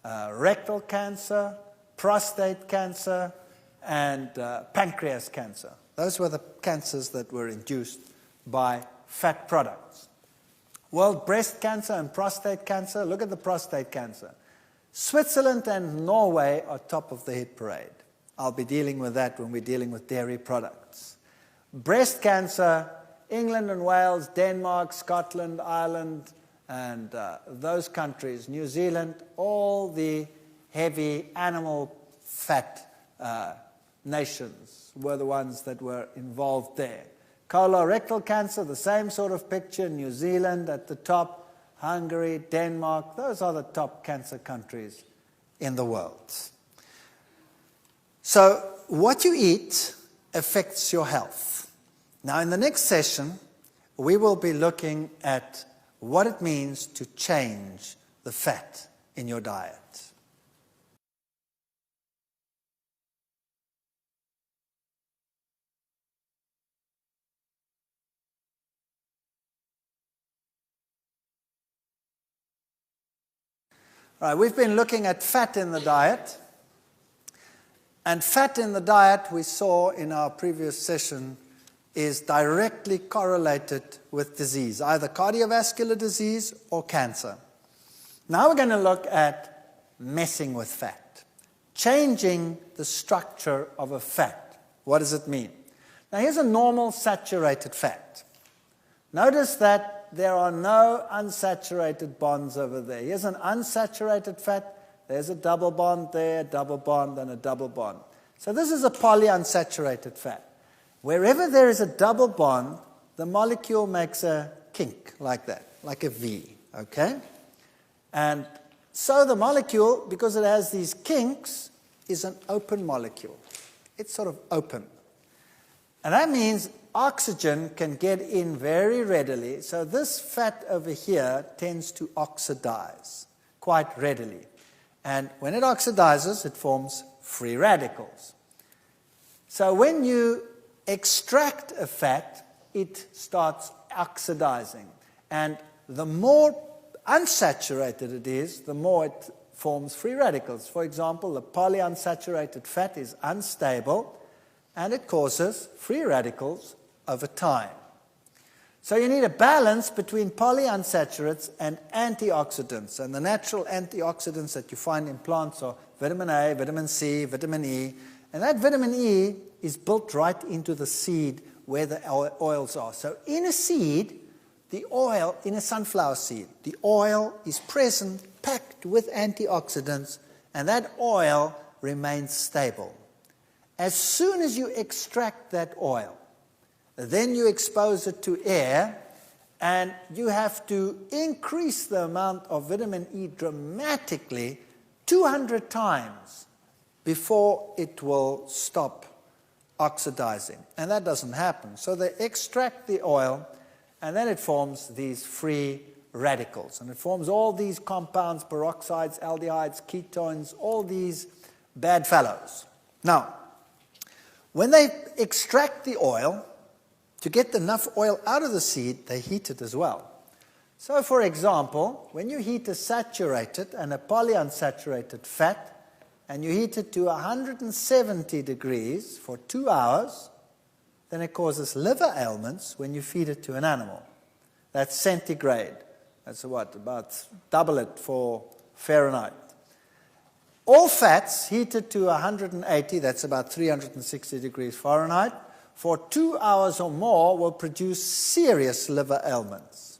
rectal cancer, prostate cancer, and pancreas cancer. Those were the cancers that were induced by fat products. World breast cancer and prostate cancer, look at the prostate cancer. Switzerland and Norway are top of the hit parade. I'll be dealing with that when we're dealing with dairy products. Breast cancer, England and Wales, Denmark, Scotland, Ireland, and those countries, New Zealand, all the heavy animal fat nations were the ones that were involved there. Colorectal cancer, the same sort of picture, New Zealand at the top, Hungary, Denmark, those are the top cancer countries in the world. So what you eat affects your health. Now in the next session, we will be looking at what it means to change the fat in your diet. All right, we've been looking at fat in the diet. And fat in the diet, we saw in our previous session, is directly correlated with disease, either cardiovascular disease or cancer. Now we're going to look at messing with fat, changing the structure of a fat. What does it mean? Now here's a normal saturated fat. Notice that there are no unsaturated bonds over there. Here's an unsaturated fat. There's a double bond there, a double bond, and a double bond. So this is a polyunsaturated fat. Wherever there is a double bond, the molecule makes a kink like that, like a V, okay? And so the molecule, because it has these kinks, is an open molecule. It's sort of open. And that means oxygen can get in very readily. So this fat over here tends to oxidize quite readily. And when it oxidizes, it forms free radicals. So when you extract a fat, it starts oxidizing. And the more unsaturated it is, the more it forms free radicals. For example, the polyunsaturated fat is unstable, and it causes free radicals over time. So you need a balance between polyunsaturates and antioxidants. And the natural antioxidants that you find in plants are vitamin A, vitamin C, vitamin E. And that vitamin E is built right into the seed where the oils are. So in a seed, the oil, in a sunflower seed, the oil is present, packed with antioxidants, and that oil remains stable. As soon as you extract that oil, then you expose it to air, and you have to increase the amount of vitamin E dramatically, 200 times, before it will stop oxidizing. And that doesn't happen. So they extract the oil, and then it forms these free radicals. And it forms all these compounds, peroxides, aldehydes, ketones, all these bad fellows. Now, when they extract the oil, to get enough oil out of the seed, they heat it as well. So, for example, when you heat a saturated and a polyunsaturated fat, and you heat it to 170 degrees for 2 hours, then it causes liver ailments when you feed it to an animal. That's centigrade. That's what? About double it for Fahrenheit. All fats heated to 180, that's about 360 degrees Fahrenheit, for 2 hours or more will produce serious liver ailments.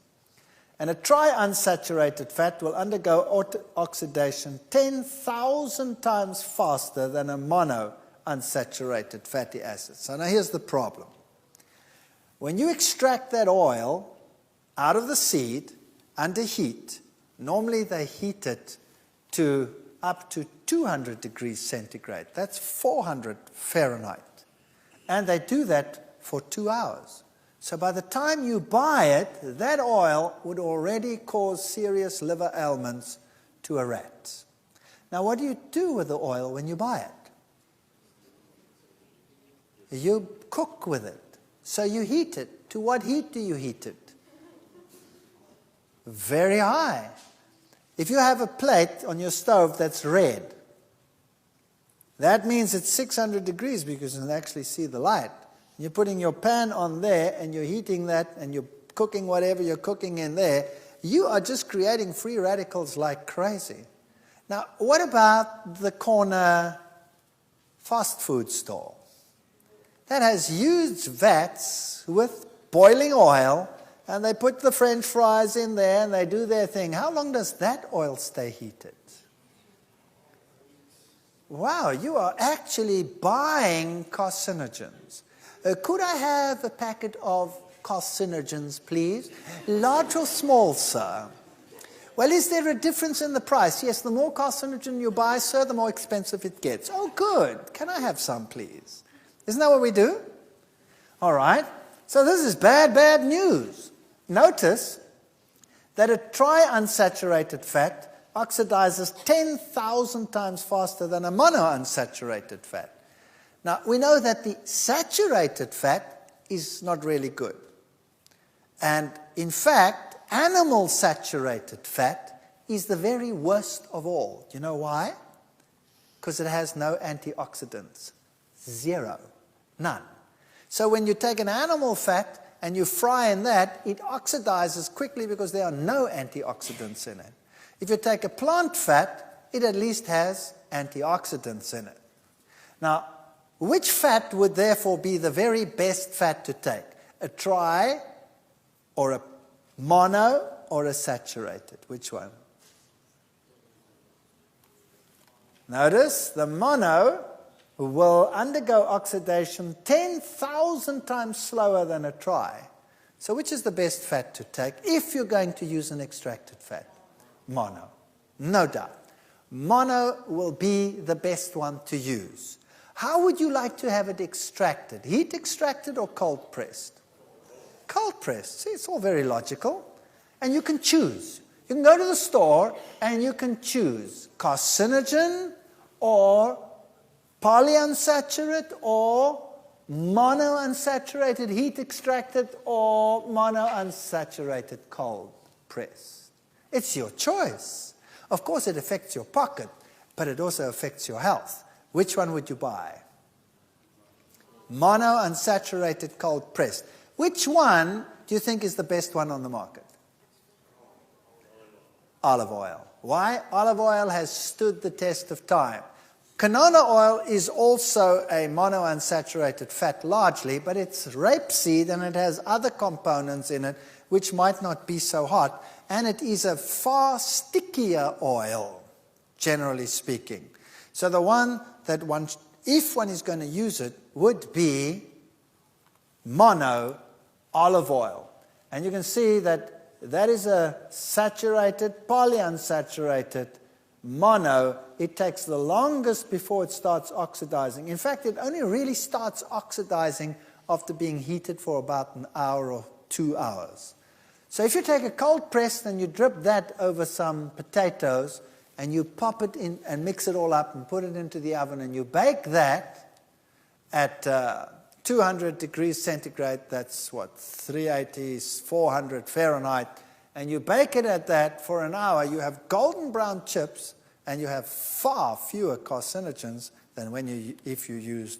And a triunsaturated fat will undergo oxidation 10,000 times faster than a monounsaturated fatty acid. So now here's the problem. When you extract that oil out of the seed under heat, normally they heat it to up to 200 degrees centigrade. That's 400 Fahrenheit. And they do that for 2 hours. So by the time you buy it, that oil would already cause serious liver ailments to a rat. Now, what do you do with the oil when you buy it? you cook with it. So you heat it. To what heat do you heat it? Very high. If you have a plate on your stove that's red, that means it's 600 degrees because you can actually see the light. You're putting your pan on there and you're heating that and you're cooking whatever you're cooking in there. You are just creating free radicals like crazy. Now, what about the corner fast food store? That has huge vats with boiling oil, and they put the French fries in there and they do their thing. How long does that oil stay heated? Wow, you are actually buying carcinogens. Could I have a packet of carcinogens, please? Large or small, sir? Well, is there a difference in the price? Yes, the more carcinogen you buy, sir, the more expensive it gets. Oh, good. Can I have some, please? Isn't that what we do? All right. So this is bad, bad news. Notice that a triunsaturated fat oxidizes 10,000 times faster than a monounsaturated fat. Now, we know that the saturated fat is not really good. And in fact, animal saturated fat is the very worst of all. Do you know why? Because it has no antioxidants. Zero. None. So when you take an animal fat and you fry in that, it oxidizes quickly because there are no antioxidants in it. If you take a plant fat, it at least has antioxidants in it. Now, which fat would therefore be the very best fat to take? A tri or a mono or a saturated? Which one? Notice the mono will undergo oxidation 10,000 times slower than a tri. So which is the best fat to take if you're going to use an extracted fat? Mono. No doubt. Mono will be the best one to use. How would you like to have it extracted? Heat extracted or cold pressed? Cold pressed. See, it's all very logical. And you can choose. You can go to the store and you can choose carcinogen or polyunsaturated or monounsaturated heat extracted or monounsaturated cold pressed. It's your choice. Of course, it affects your pocket, but it also affects your health. Which one would you buy? Monounsaturated cold pressed. Which one do you think is the best one on the market? Olive oil. Why? Olive oil has stood the test of time. Canola oil is also a monounsaturated fat largely, but it's rapeseed and it has other components in it which might not be so hot, and it is a far stickier oil, generally speaking. So the one that one, if one is going to use it, would be mono olive oil. And you can see that that is a saturated, polyunsaturated mono. It takes the longest before it starts oxidizing. In fact, it only really starts oxidizing after being heated for about an hour or 2 hours. So if you take a cold press and you drip that over some potatoes and you pop it in and mix it all up and put it into the oven and you bake that at 200 degrees centigrade, that's what, 380, 400 Fahrenheit, and you bake it at that for an hour, you have golden brown chips and you have far fewer carcinogens than if you used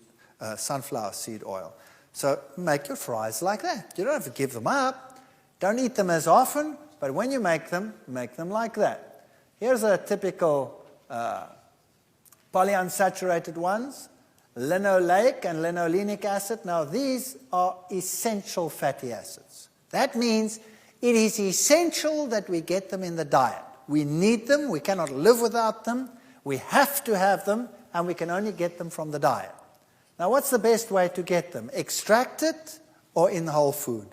sunflower seed oil. So make your fries like that. You don't have to give them up. Don't eat them as often, but when you make them like that. Here's a typical polyunsaturated ones, linoleic and linolenic acid. Now these are essential fatty acids. That means it is essential that we get them in the diet. We need them, we cannot live without them, we have to have them, and we can only get them from the diet. Now what's the best way to get them? Extracted or in whole food?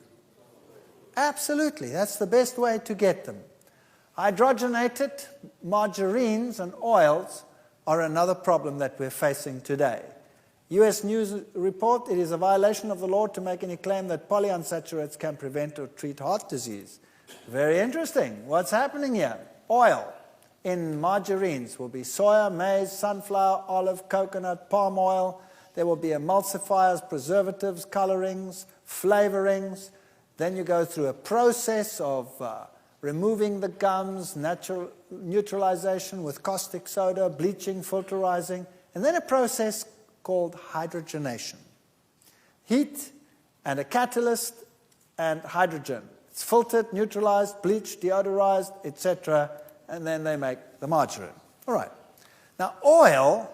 Absolutely, that's the best way to get them. Hydrogenated margarines and oils are another problem that we're facing today. U.S. News report, it is a violation of the law to make any claim that polyunsaturates can prevent or treat heart disease. Very interesting. What's happening here? Oil in margarines will be soya, maize, sunflower, olive, coconut, palm oil. there will be emulsifiers, preservatives, colorings, flavorings. Then you go through a process of removing the gums, neutralization with caustic soda, bleaching, filterizing, and then a process called hydrogenation. Heat and a catalyst and hydrogen. It's filtered, neutralized, bleached, deodorized, etc., and then they make the margarine. All right. Now, oil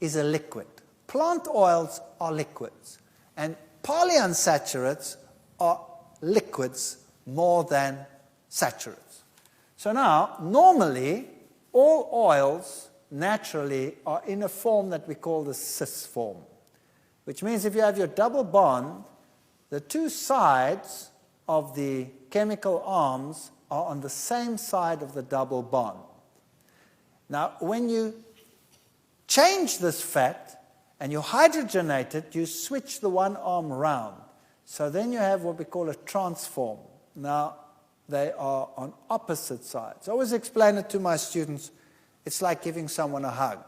is a liquid. Plant oils are liquids, and polyunsaturates are liquids more than saturates. So now, normally, all oils naturally are in a form that we call the cis form, which means if you have your double bond, the two sides of the chemical arms are on the same side of the double bond. Now, when you change this fat and you hydrogenate it, you switch the one arm round. So then you have what we call a transform. Now, they are on opposite sides. I always explain it to my students. It's like giving someone a hug.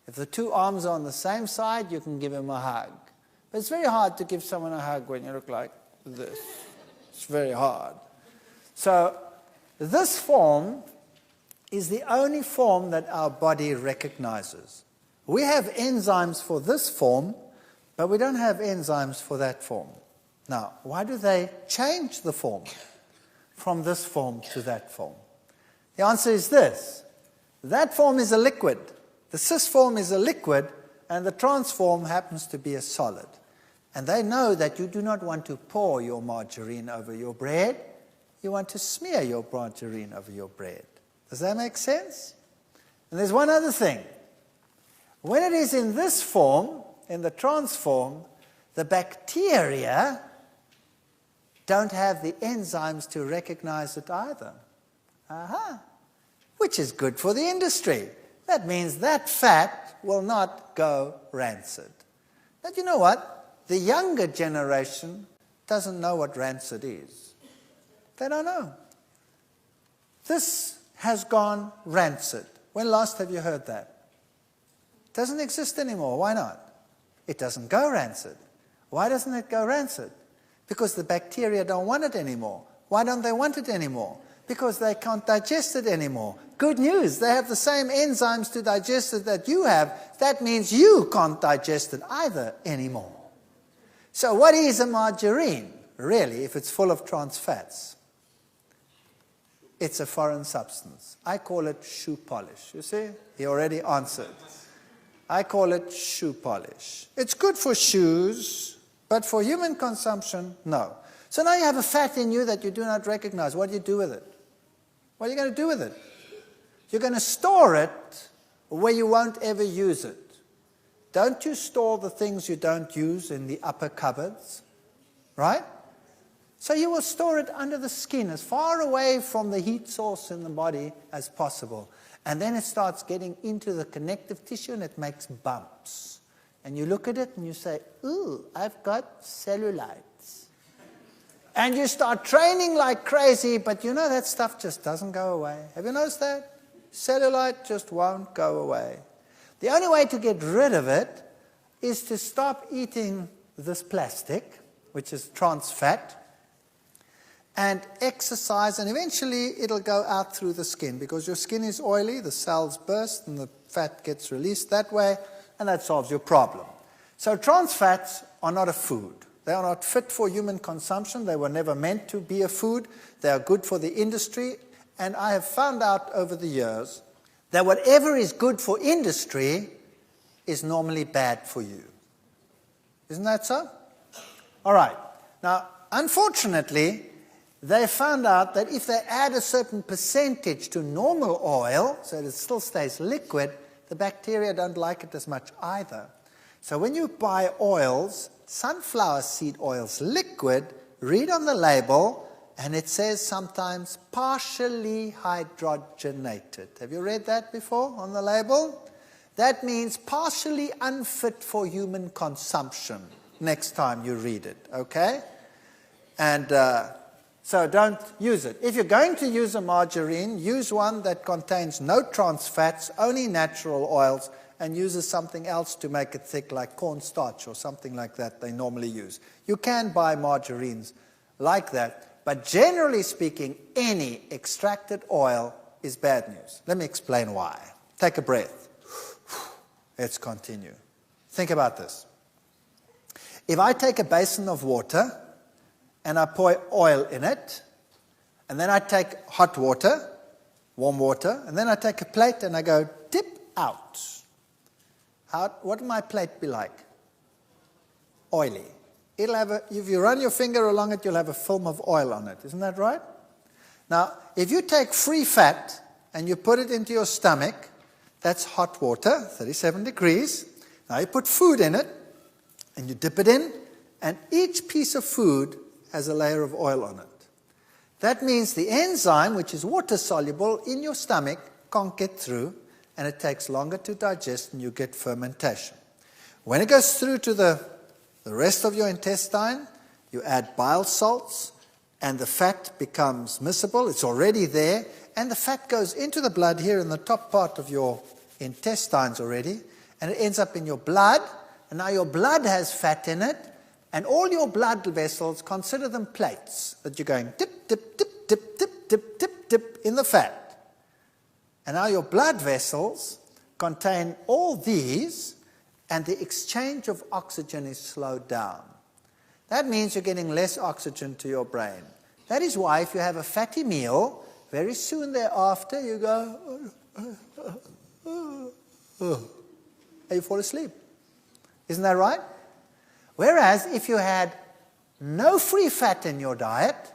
If the two arms are on the same side, you can give him a hug. But it's very hard to give someone a hug when you look like this. It's very hard. So this form is the only form that our body recognizes. We have enzymes for this form, but we don't have enzymes for that form. Now, why do they change the form from this form to that form? The answer is this. That form is a liquid. The cis form is a liquid, and the trans form happens to be a solid. And they know that you do not want to pour your margarine over your bread. You want to smear your margarine over your bread. Does that make sense? And there's one other thing. When it is in this form, in the trans form, the bacteria don't have the enzymes to recognize it either. Which is good for the industry. That means that fat will not go rancid. But you know what? The younger generation doesn't know what rancid is. They don't know. This has gone rancid. When last have you heard that? It doesn't exist anymore. Why not? It doesn't go rancid. Why doesn't it go rancid? Because the bacteria don't want it anymore. Why don't they want it anymore? Because they can't digest it anymore. Good news, they have the same enzymes to digest it that you have. That means you can't digest it either anymore. So what is a margarine, really, if it's full of trans fats? It's a foreign substance. I call it shoe polish. You see? He already answered. I call it shoe polish. It's good for shoes, but for human consumption, no. So now you have a fat in you that you do not recognize. What do you do with it? What are you going to do with it? You're going to store it where you won't ever use it. Don't you store the things you don't use in the upper cupboards? Right? So you will store it under the skin, as far away from the heat source in the body as possible. And then it starts getting into the connective tissue and it makes bumps. And you look at it and you say, ooh, I've got cellulites. And you start training like crazy, but you know that stuff just doesn't go away. Have you noticed that? Cellulite just won't go away. The only way to get rid of it is to stop eating this plastic, which is trans fat, and exercise, and eventually it'll go out through the skin because your skin is oily, the cells burst, and the fat gets released that way, and that solves your problem. So trans fats are not a food. They are not fit for human consumption. They were never meant to be a food. They are good for the industry. And I have found out over the years that whatever is good for industry is normally bad for you. Isn't that so? All right. Now, unfortunately, they found out that if they add a certain percentage to normal oil, so that it still stays liquid, the bacteria don't like it as much either. So when you buy oils, sunflower seed oils liquid, read on the label, and it says sometimes partially hydrogenated. Have you read that before on the label? That means partially unfit for human consumption next time you read it, okay? And so don't use it. If you're going to use a margarine, use one that contains no trans fats, only natural oils, and uses something else to make it thick, like cornstarch or something like that they normally use. You can buy margarines like that, but generally speaking, any extracted oil is bad news. Let me explain why. Take a breath. Let's continue. Think about this. If I take a basin of water and I pour oil in it, and then I take hot water, warm water, and then I take a plate and I go dip out. What will my plate be like? Oily. If you run your finger along it, you'll have a film of oil on it. Isn't that right? Now, if you take free fat and you put it into your stomach, that's hot water, 37 degrees. Now you put food in it and you dip it in, and each piece of food has a layer of oil on it. That means the enzyme, which is water-soluble in your stomach, can't get through, and it takes longer to digest, and you get fermentation. When it goes through to the rest of your intestine, you add bile salts, and the fat becomes miscible. It's already there, and the fat goes into the blood here in the top part of your intestines already, and it ends up in your blood, and now your blood has fat in it, and all your blood vessels, consider them plates that you're going dip, dip, dip, dip, dip, dip, dip, dip in the fat. And now your blood vessels contain all these, and the exchange of oxygen is slowed down. That means you're getting less oxygen to your brain. That is why if you have a fatty meal, very soon thereafter you go, and you fall asleep. Isn't that right? Whereas if you had no free fat in your diet,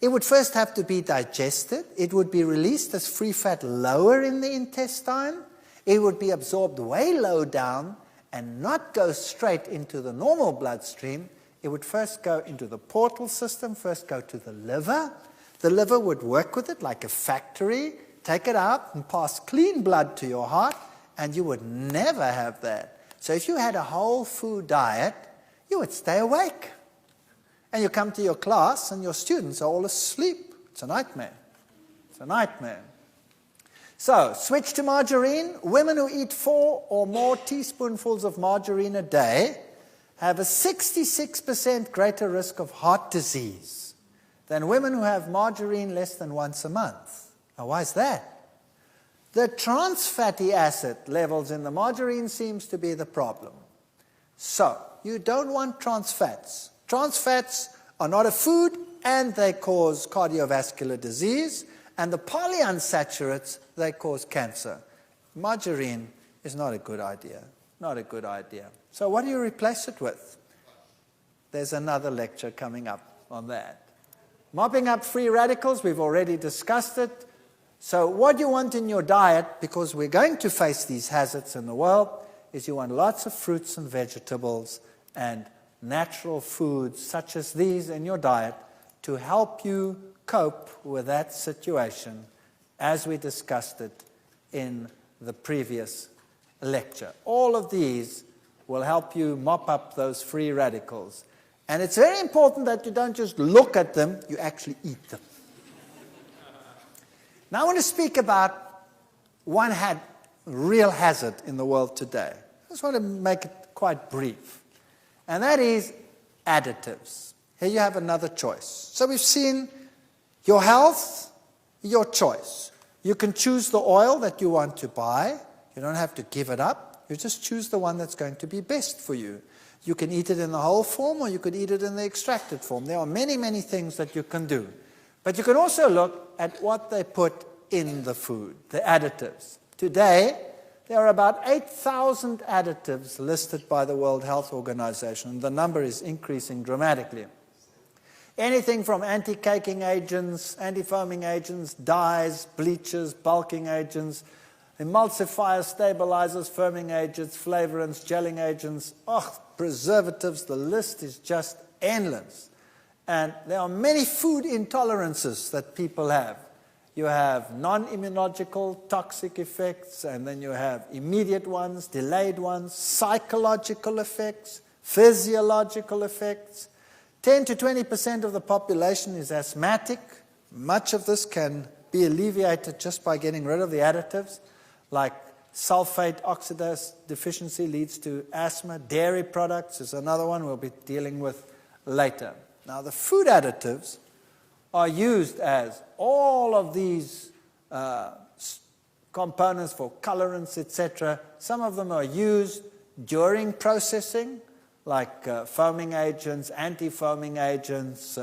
it would first have to be digested. It would be released as free fat lower in the intestine. It would be absorbed way low down and not go straight into the normal bloodstream. It would first go into the portal system, first go to the liver. The liver would work with it like a factory, take it out and pass clean blood to your heart, and you would never have that. So if you had a whole food diet, you would stay awake. And you come to your class and your students are all asleep. It's a nightmare. It's a nightmare. So, switch to margarine. Women who eat 4 or more teaspoonfuls of margarine a day have a 66% greater risk of heart disease than women who have margarine less than once a month. Now, why is that? The trans fatty acid levels in the margarine seems to be the problem. So, you don't want trans fats. Trans fats are not a food, and they cause cardiovascular disease, and the polyunsaturates, they cause cancer. Margarine is not a good idea. Not a good idea. So what do you replace it with? There's another lecture coming up on that. Mopping up free radicals, we've already discussed it. So what you want in your diet, because we're going to face these hazards in the world, is you want lots of fruits and vegetables and natural foods such as these in your diet to help you cope with that situation as we discussed it in the previous lecture. All of these will help you mop up those free radicals. And it's very important that you don't just look at them, you actually eat them. Now I want to speak about one real hazard in the world today. I just want to make it quite brief. And that is additives. Here you have another choice. So we've seen your health, your choice. You can choose the oil that you want to buy. You don't have to give it up. You just choose the one that's going to be best for you. You can eat it in the whole form, or you could eat it in the extracted form. There are many, many things that you can do. But you can also look at what they put in the food, the additives. Today, there are about 8,000 additives listed by the World Health Organization. The number is increasing dramatically. Anything from anti-caking agents, anti-foaming agents, dyes, bleachers, bulking agents, emulsifiers, stabilizers, firming agents, flavorants, gelling agents, preservatives. The list is just endless. And there are many food intolerances that people have. You have non-immunological toxic effects, and then you have immediate ones, delayed ones, psychological effects, physiological effects. 10 to 20% of the population is asthmatic. Much of this can be alleviated just by getting rid of the additives, like sulfate oxidase deficiency leads to asthma. Dairy products is another one we'll be dealing with later. Now, the food additives are used as all of these components for colorants, etc. Some of them are used during processing, like foaming agents, anti-foaming agents,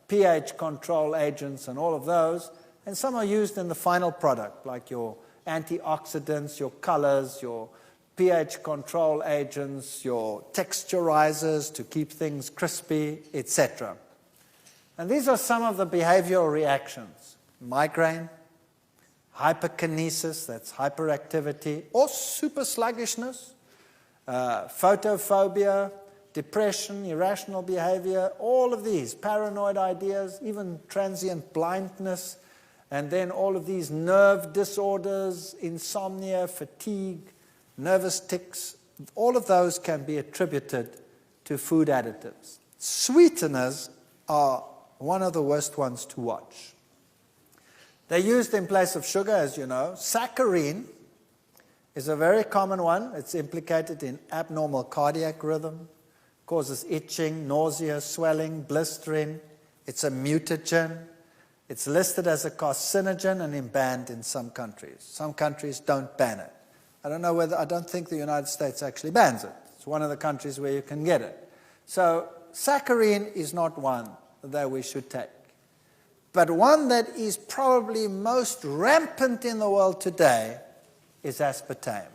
pH control agents, and all of those. And some are used in the final product, like your antioxidants, your colors, your pH control agents, your texturizers to keep things crispy, etc. And these are some of the behavioral reactions. Migraine, hyperkinesis, that's hyperactivity, or super sluggishness, photophobia, depression, irrational behavior, all of these, paranoid ideas, even transient blindness, and then all of these nerve disorders, insomnia, fatigue, nervous tics, all of those can be attributed to food additives. Sweeteners are one of the worst ones to watch. They're used in place of sugar, as you know. Saccharin is a very common one. It's implicated in abnormal cardiac rhythm, causes itching, nausea, swelling, blistering. It's a mutagen. It's listed as a carcinogen and banned in some countries. Some countries don't ban it. I don't think the United States actually bans it. It's one of the countries where you can get it. So saccharin is not one that we should take. But one that is probably most rampant in the world today is aspartame.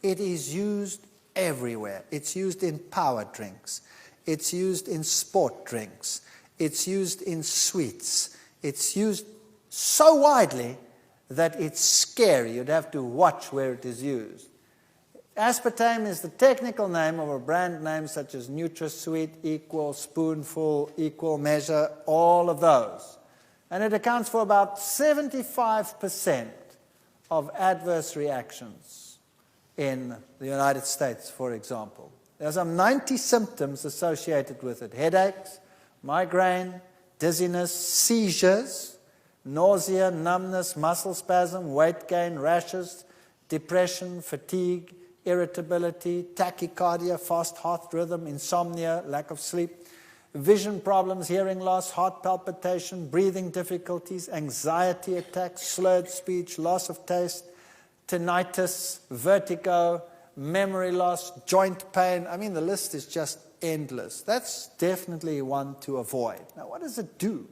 It is used everywhere. It's used in power drinks. It's used in sport drinks. It's used in sweets. It's used so widely that it's scary. You'd have to watch where it is used. Aspartame is the technical name of a brand name such as NutraSweet, Equal, Spoonful, Equal Measure, all of those. And it accounts for about 75% of adverse reactions in the United States, for example. There are some 90 symptoms associated with it: headaches, migraine, dizziness, seizures, nausea, numbness, muscle spasm, weight gain, rashes, depression, fatigue, irritability, tachycardia, fast heart rhythm, insomnia, lack of sleep, vision problems, hearing loss, heart palpitation, breathing difficulties, anxiety attacks, slurred speech, loss of taste, tinnitus, vertigo, memory loss, joint pain. I mean, the list is just endless. That's definitely one to avoid. Now, what does it do?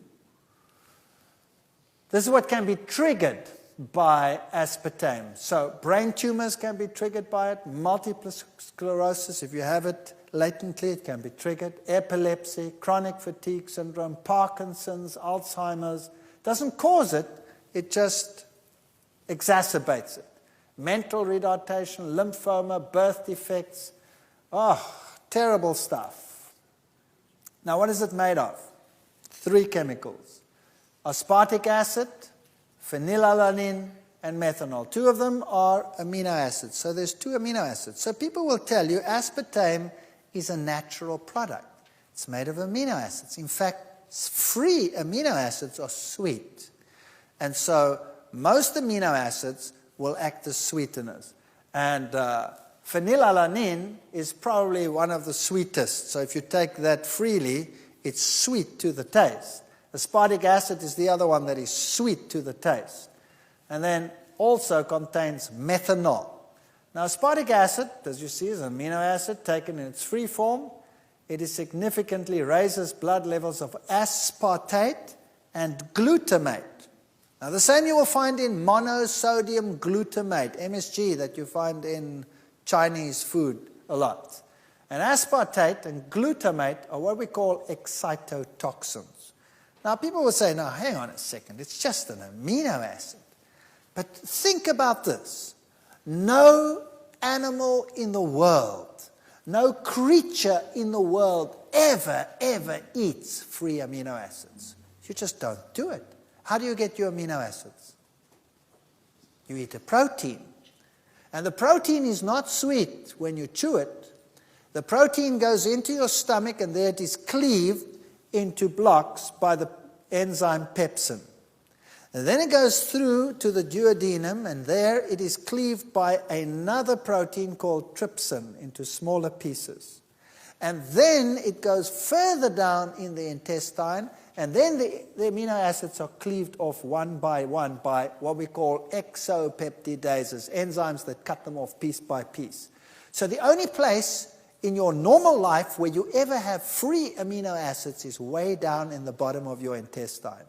This is what can be triggered by aspartame. So brain tumors can be triggered by it. Multiple sclerosis, if you have it latently, it can be triggered. Epilepsy, chronic fatigue syndrome, Parkinson's, Alzheimer's. Doesn't cause it, it just exacerbates it. Mental retardation, lymphoma, birth defects. Oh, terrible stuff. Now, what is it made of? 3 chemicals: aspartic acid, phenylalanine, and methanol. 2 of them are amino acids. So there's 2 amino acids. So people will tell you aspartame is a natural product. It's made of amino acids. In fact, free amino acids are sweet. And so most amino acids will act as sweeteners. And phenylalanine is probably one of the sweetest. So if you take that freely, it's sweet to the taste. Aspartic acid is the other one that is sweet to the taste. And then also contains methanol. Now, aspartic acid, as you see, is an amino acid taken in its free form. It significantly raises blood levels of aspartate and glutamate. Now, the same you will find in monosodium glutamate, MSG, that you find in Chinese food a lot. And aspartate and glutamate are what we call excitotoxins. Now, people will say, now, hang on a second, it's just an amino acid. But think about this. No animal in the world, no creature in the world ever eats free amino acids. You just don't do it. How do you get your amino acids? You eat a protein. And the protein is not sweet when you chew it. The protein goes into your stomach and there it is cleaved into blocks by the enzyme pepsin. And then it goes through to the duodenum, and there it is cleaved by another protein called trypsin into smaller pieces. And then it goes further down in the intestine, and then the amino acids are cleaved off one by what we call exopeptidases, enzymes that cut them off piece by piece. So the only place in your normal life where you ever have free amino acids is way down in the bottom of your intestine.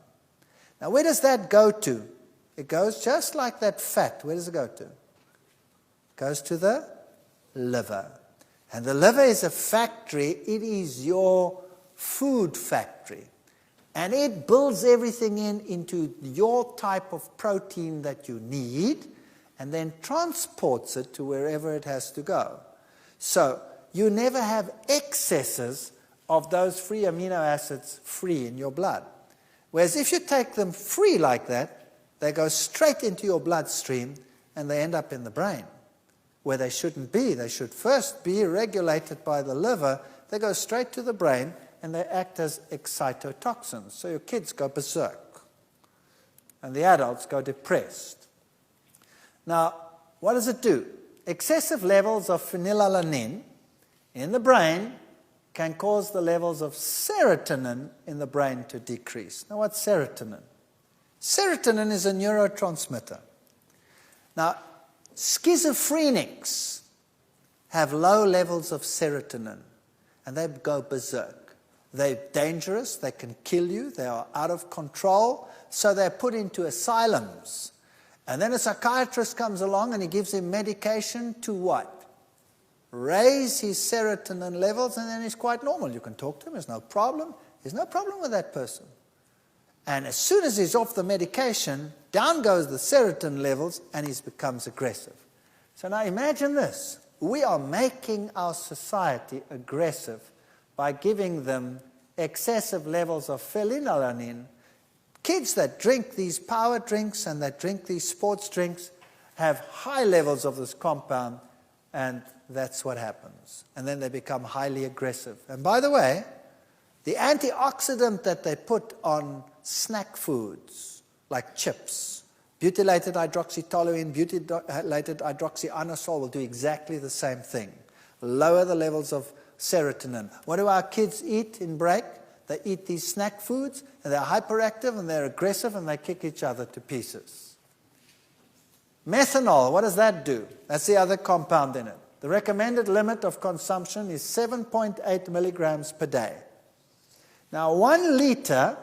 Now, where does that go to? It goes just like that fat. Where does it go to? It goes to the liver. And the liver is a factory. It is your food factory. And it builds everything into your type of protein that you need and then transports it to wherever it has to go. So you never have excesses of those free amino acids free in your blood. Whereas if you take them free like that, they go straight into your bloodstream and they end up in the brain, where they shouldn't be. They should first be regulated by the liver. They go straight to the brain and they act as excitotoxins. So your kids go berserk and the adults go depressed. Now, what does it do? Excessive levels of phenylalanine in the brain can cause the levels of serotonin in the brain to decrease. Now, what's serotonin? Serotonin is a neurotransmitter. Now, schizophrenics have low levels of serotonin, and they go berserk. They're dangerous, they can kill you, they are out of control, so they're put into asylums. And then a psychiatrist comes along and he gives him medication to what? Raise his serotonin levels, and then he's quite normal. You can talk to him, there's no problem. There's no problem with that person. And as soon as he's off the medication, down goes the serotonin levels and he becomes aggressive. So now imagine this. We are making our society aggressive by giving them excessive levels of phenylalanine. Kids that drink these power drinks and that drink these sports drinks have high levels of this compound, and that's what happens. And then they become highly aggressive. And by the way, the antioxidant that they put on snack foods, like chips, butylated hydroxytoluene, butylated hydroxyanisole will do exactly the same thing. Lower the levels of serotonin. What do our kids eat in break? They eat these snack foods, and they're hyperactive, and they're aggressive, and they kick each other to pieces. Methanol, what does that do? That's the other compound in it. The recommended limit of consumption is 7.8 milligrams per day. Now, 1 liter,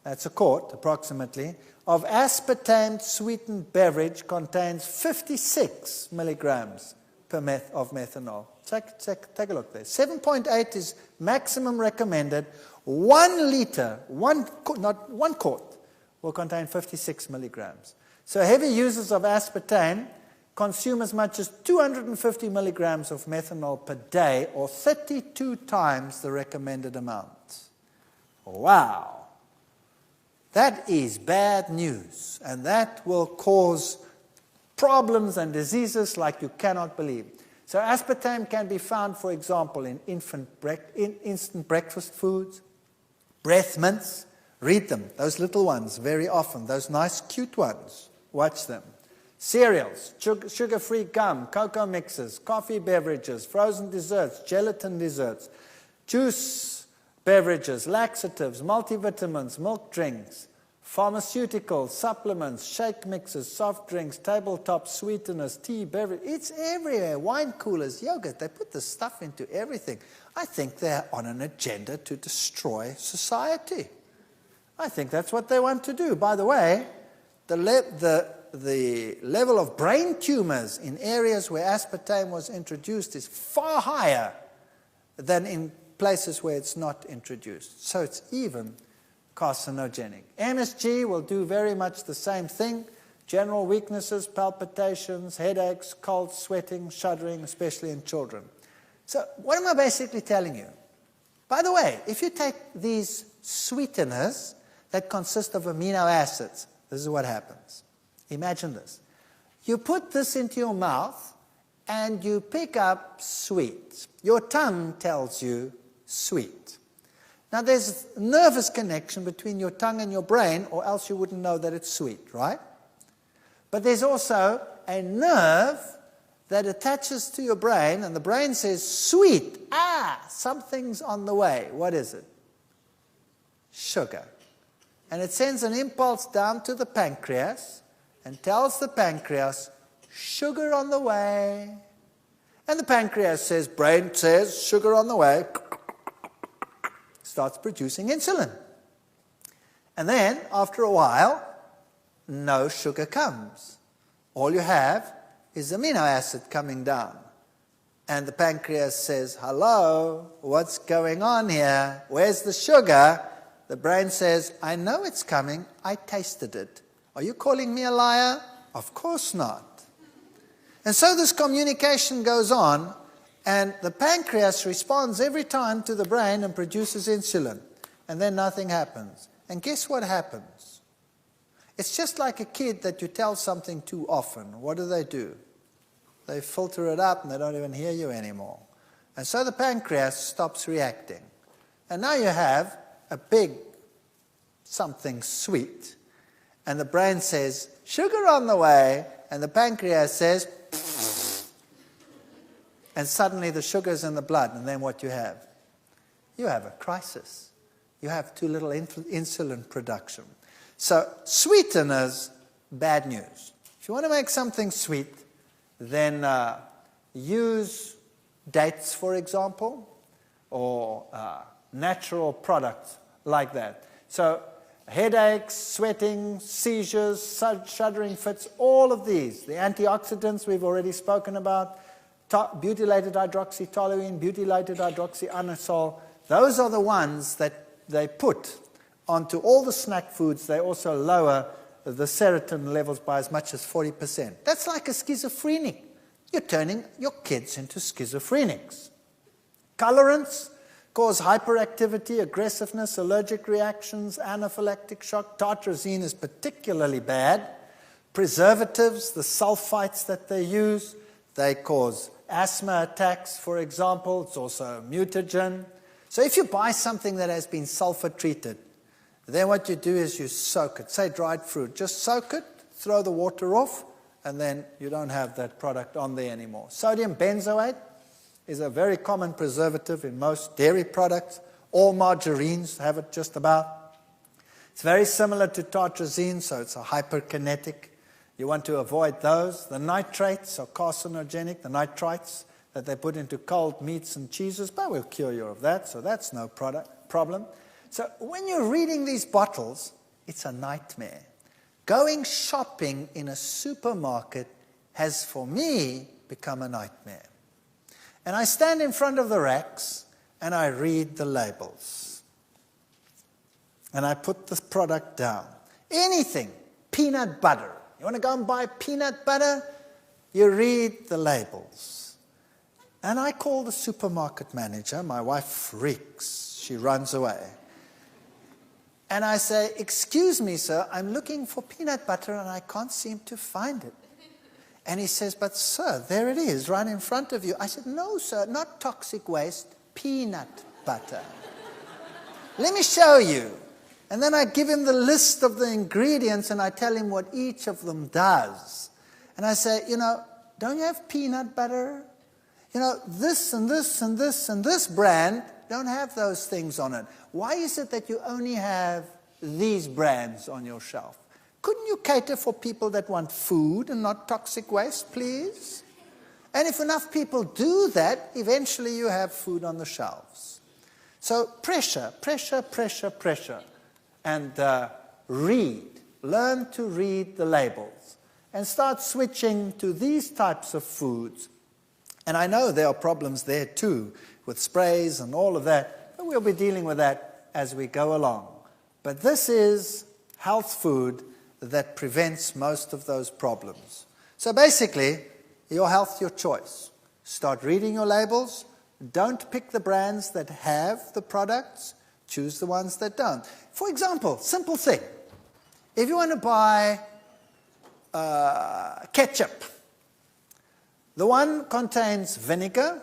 that's a quart approximately, of aspartame sweetened beverage contains 56 milligrams of methanol. Take a look there. 7.8 is maximum recommended. 1 liter, not 1 quart, will contain 56 milligrams. So heavy users of aspartame consume as much as 250 milligrams of methanol per day, or 32 times the recommended amount. Wow. That is bad news, and that will cause problems and diseases like you cannot believe. So aspartame can be found, for example, in instant breakfast foods, breath mints. Read them, those little ones, very often, those nice, cute ones. Watch them. Cereals, sugar-free gum, cocoa mixes, coffee beverages, frozen desserts, gelatin desserts, juice beverages, laxatives, multivitamins, milk drinks, pharmaceuticals, supplements, shake mixes, soft drinks, tabletop sweeteners, tea, beverage. It's everywhere. Wine coolers, yogurt. They put this stuff into everything. I think they're on an agenda to destroy society. I think that's what they want to do. By the way, the level of brain tumors in areas where aspartame was introduced is far higher than in places where it's not introduced. So it's even carcinogenic. MSG will do very much the same thing. General weaknesses, palpitations, headaches, cold, sweating, shuddering, especially in children. So what am I basically telling you? By the way, if you take these sweeteners that consist of amino acids, this is what happens. Imagine this. You put this into your mouth and you pick up sweet. Your tongue tells you sweet. Now there's a nervous connection between your tongue and your brain, or else you wouldn't know that it's sweet, right? But there's also a nerve that attaches to your brain, and the brain says, sweet, something's on the way. What is it? Sugar. And it sends an impulse down to the pancreas and tells the pancreas, sugar on the way. And the pancreas says, brain says, sugar on the way, starts producing insulin. And then, after a while, no sugar comes. All you have is amino acid coming down. And the pancreas says, hello, what's going on here? Where's the sugar? The brain says, I know it's coming, I tasted it. Are you calling me a liar? Of course not. And so this communication goes on, and the pancreas responds every time to the brain and produces insulin. And then nothing happens. And guess what happens? It's just like a kid that you tell something too often. What do? They filter it out and they don't even hear you anymore. And so the pancreas stops reacting. And now you have a big something sweet. And the brain says, sugar on the way. And the pancreas says, and suddenly the sugar's in the blood. And then what you have? You have a crisis. You have too little insulin production. So sweeteners, bad news. If you want to make something sweet, then use dates, for example, or natural products like that. So headaches, sweating, seizures, shuddering fits, all of these. The antioxidants we've already spoken about, butylated hydroxytoluene, butylated hydroxyanisole, those are the ones that they put onto all the snack foods. They also lower the serotonin levels by as much as 40%. That's like a schizophrenic. You're turning your kids into schizophrenics. Colorants cause hyperactivity, aggressiveness, allergic reactions, anaphylactic shock. Tartrazine is particularly bad. Preservatives, the sulfites that they use, they cause asthma attacks, for example. It's also a mutagen. So if you buy something that has been sulfur treated, then what you do is you soak it. Say dried fruit. Just soak it, throw the water off, and then you don't have that product on there anymore. Sodium benzoate is a very common preservative in most dairy products. All margarines have it just about. It's very similar to tartrazine, so it's a hyperkinetic. You want to avoid those. The nitrates are carcinogenic, the nitrites that they put into cold meats and cheeses, but we'll cure you of that, so that's no problem. So when you're reading these bottles, it's a nightmare. Going shopping in a supermarket has, for me, become a nightmare. And I stand in front of the racks and I read the labels. And I put the product down. Anything, peanut butter. You want to go and buy peanut butter? You read the labels. And I call the supermarket manager. My wife freaks. She runs away. And I say, excuse me, sir, I'm looking for peanut butter and I can't seem to find it. And he says, but sir, there it is, right in front of you. I said, no, sir, not toxic waste, peanut butter. Let me show you. And then I give him the list of the ingredients and I tell him what each of them does. And I say, don't you have peanut butter? This and this and this and this brand don't have those things on it. Why is it that you only have these brands on your shelf? Couldn't you cater for people that want food and not toxic waste, please? And if enough people do that, eventually you have food on the shelves. So pressure. And learn to read the labels. And start switching to these types of foods. And I know there are problems there too, with sprays and all of that, but we'll be dealing with that as we go along. But this is health food that prevents most of those problems. So basically, your health, your choice. Start reading your labels. Don't pick the brands that have the products. Choose the ones that don't. For example, simple thing. If you want to buy ketchup, the one contains vinegar,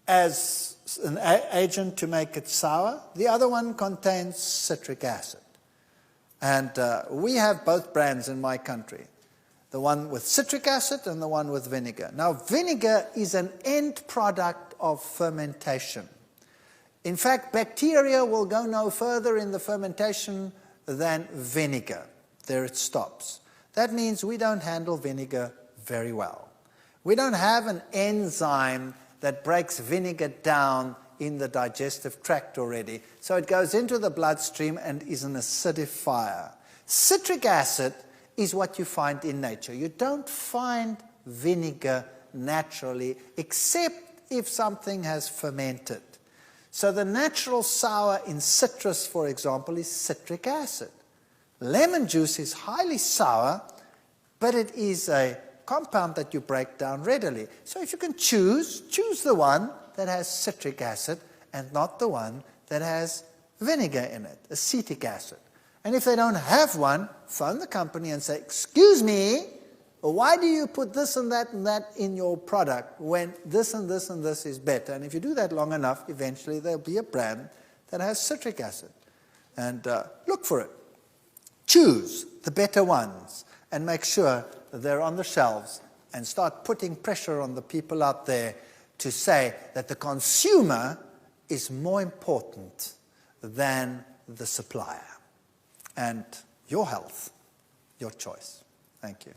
as an agent to make it sour. The other one contains citric acid. And we have both brands in my country, the one with citric acid and the one with vinegar. Now, vinegar is an end product of fermentation. In fact, bacteria will go no further in the fermentation than vinegar. There it stops. That means we don't handle vinegar very well. We don't have an enzyme that breaks vinegar down in the digestive tract already. So it goes into the bloodstream and is an acidifier. Citric acid is what you find in nature. You don't find vinegar naturally, except if something has fermented. So the natural sour in citrus, for example, is citric acid. Lemon juice is highly sour, but it is a compound that you break down readily. So if you can choose the one that has citric acid and not the one that has vinegar in it, acetic acid. And if they don't have one, phone the company and say, excuse me, why do you put this and that in your product when this and this and this is better? And if you do that long enough, eventually there'll be a brand that has citric acid. And look for it. Choose the better ones and make sure that they're on the shelves, and start putting pressure on the people out there to say that the consumer is more important than the supplier. And your health, your choice. Thank you.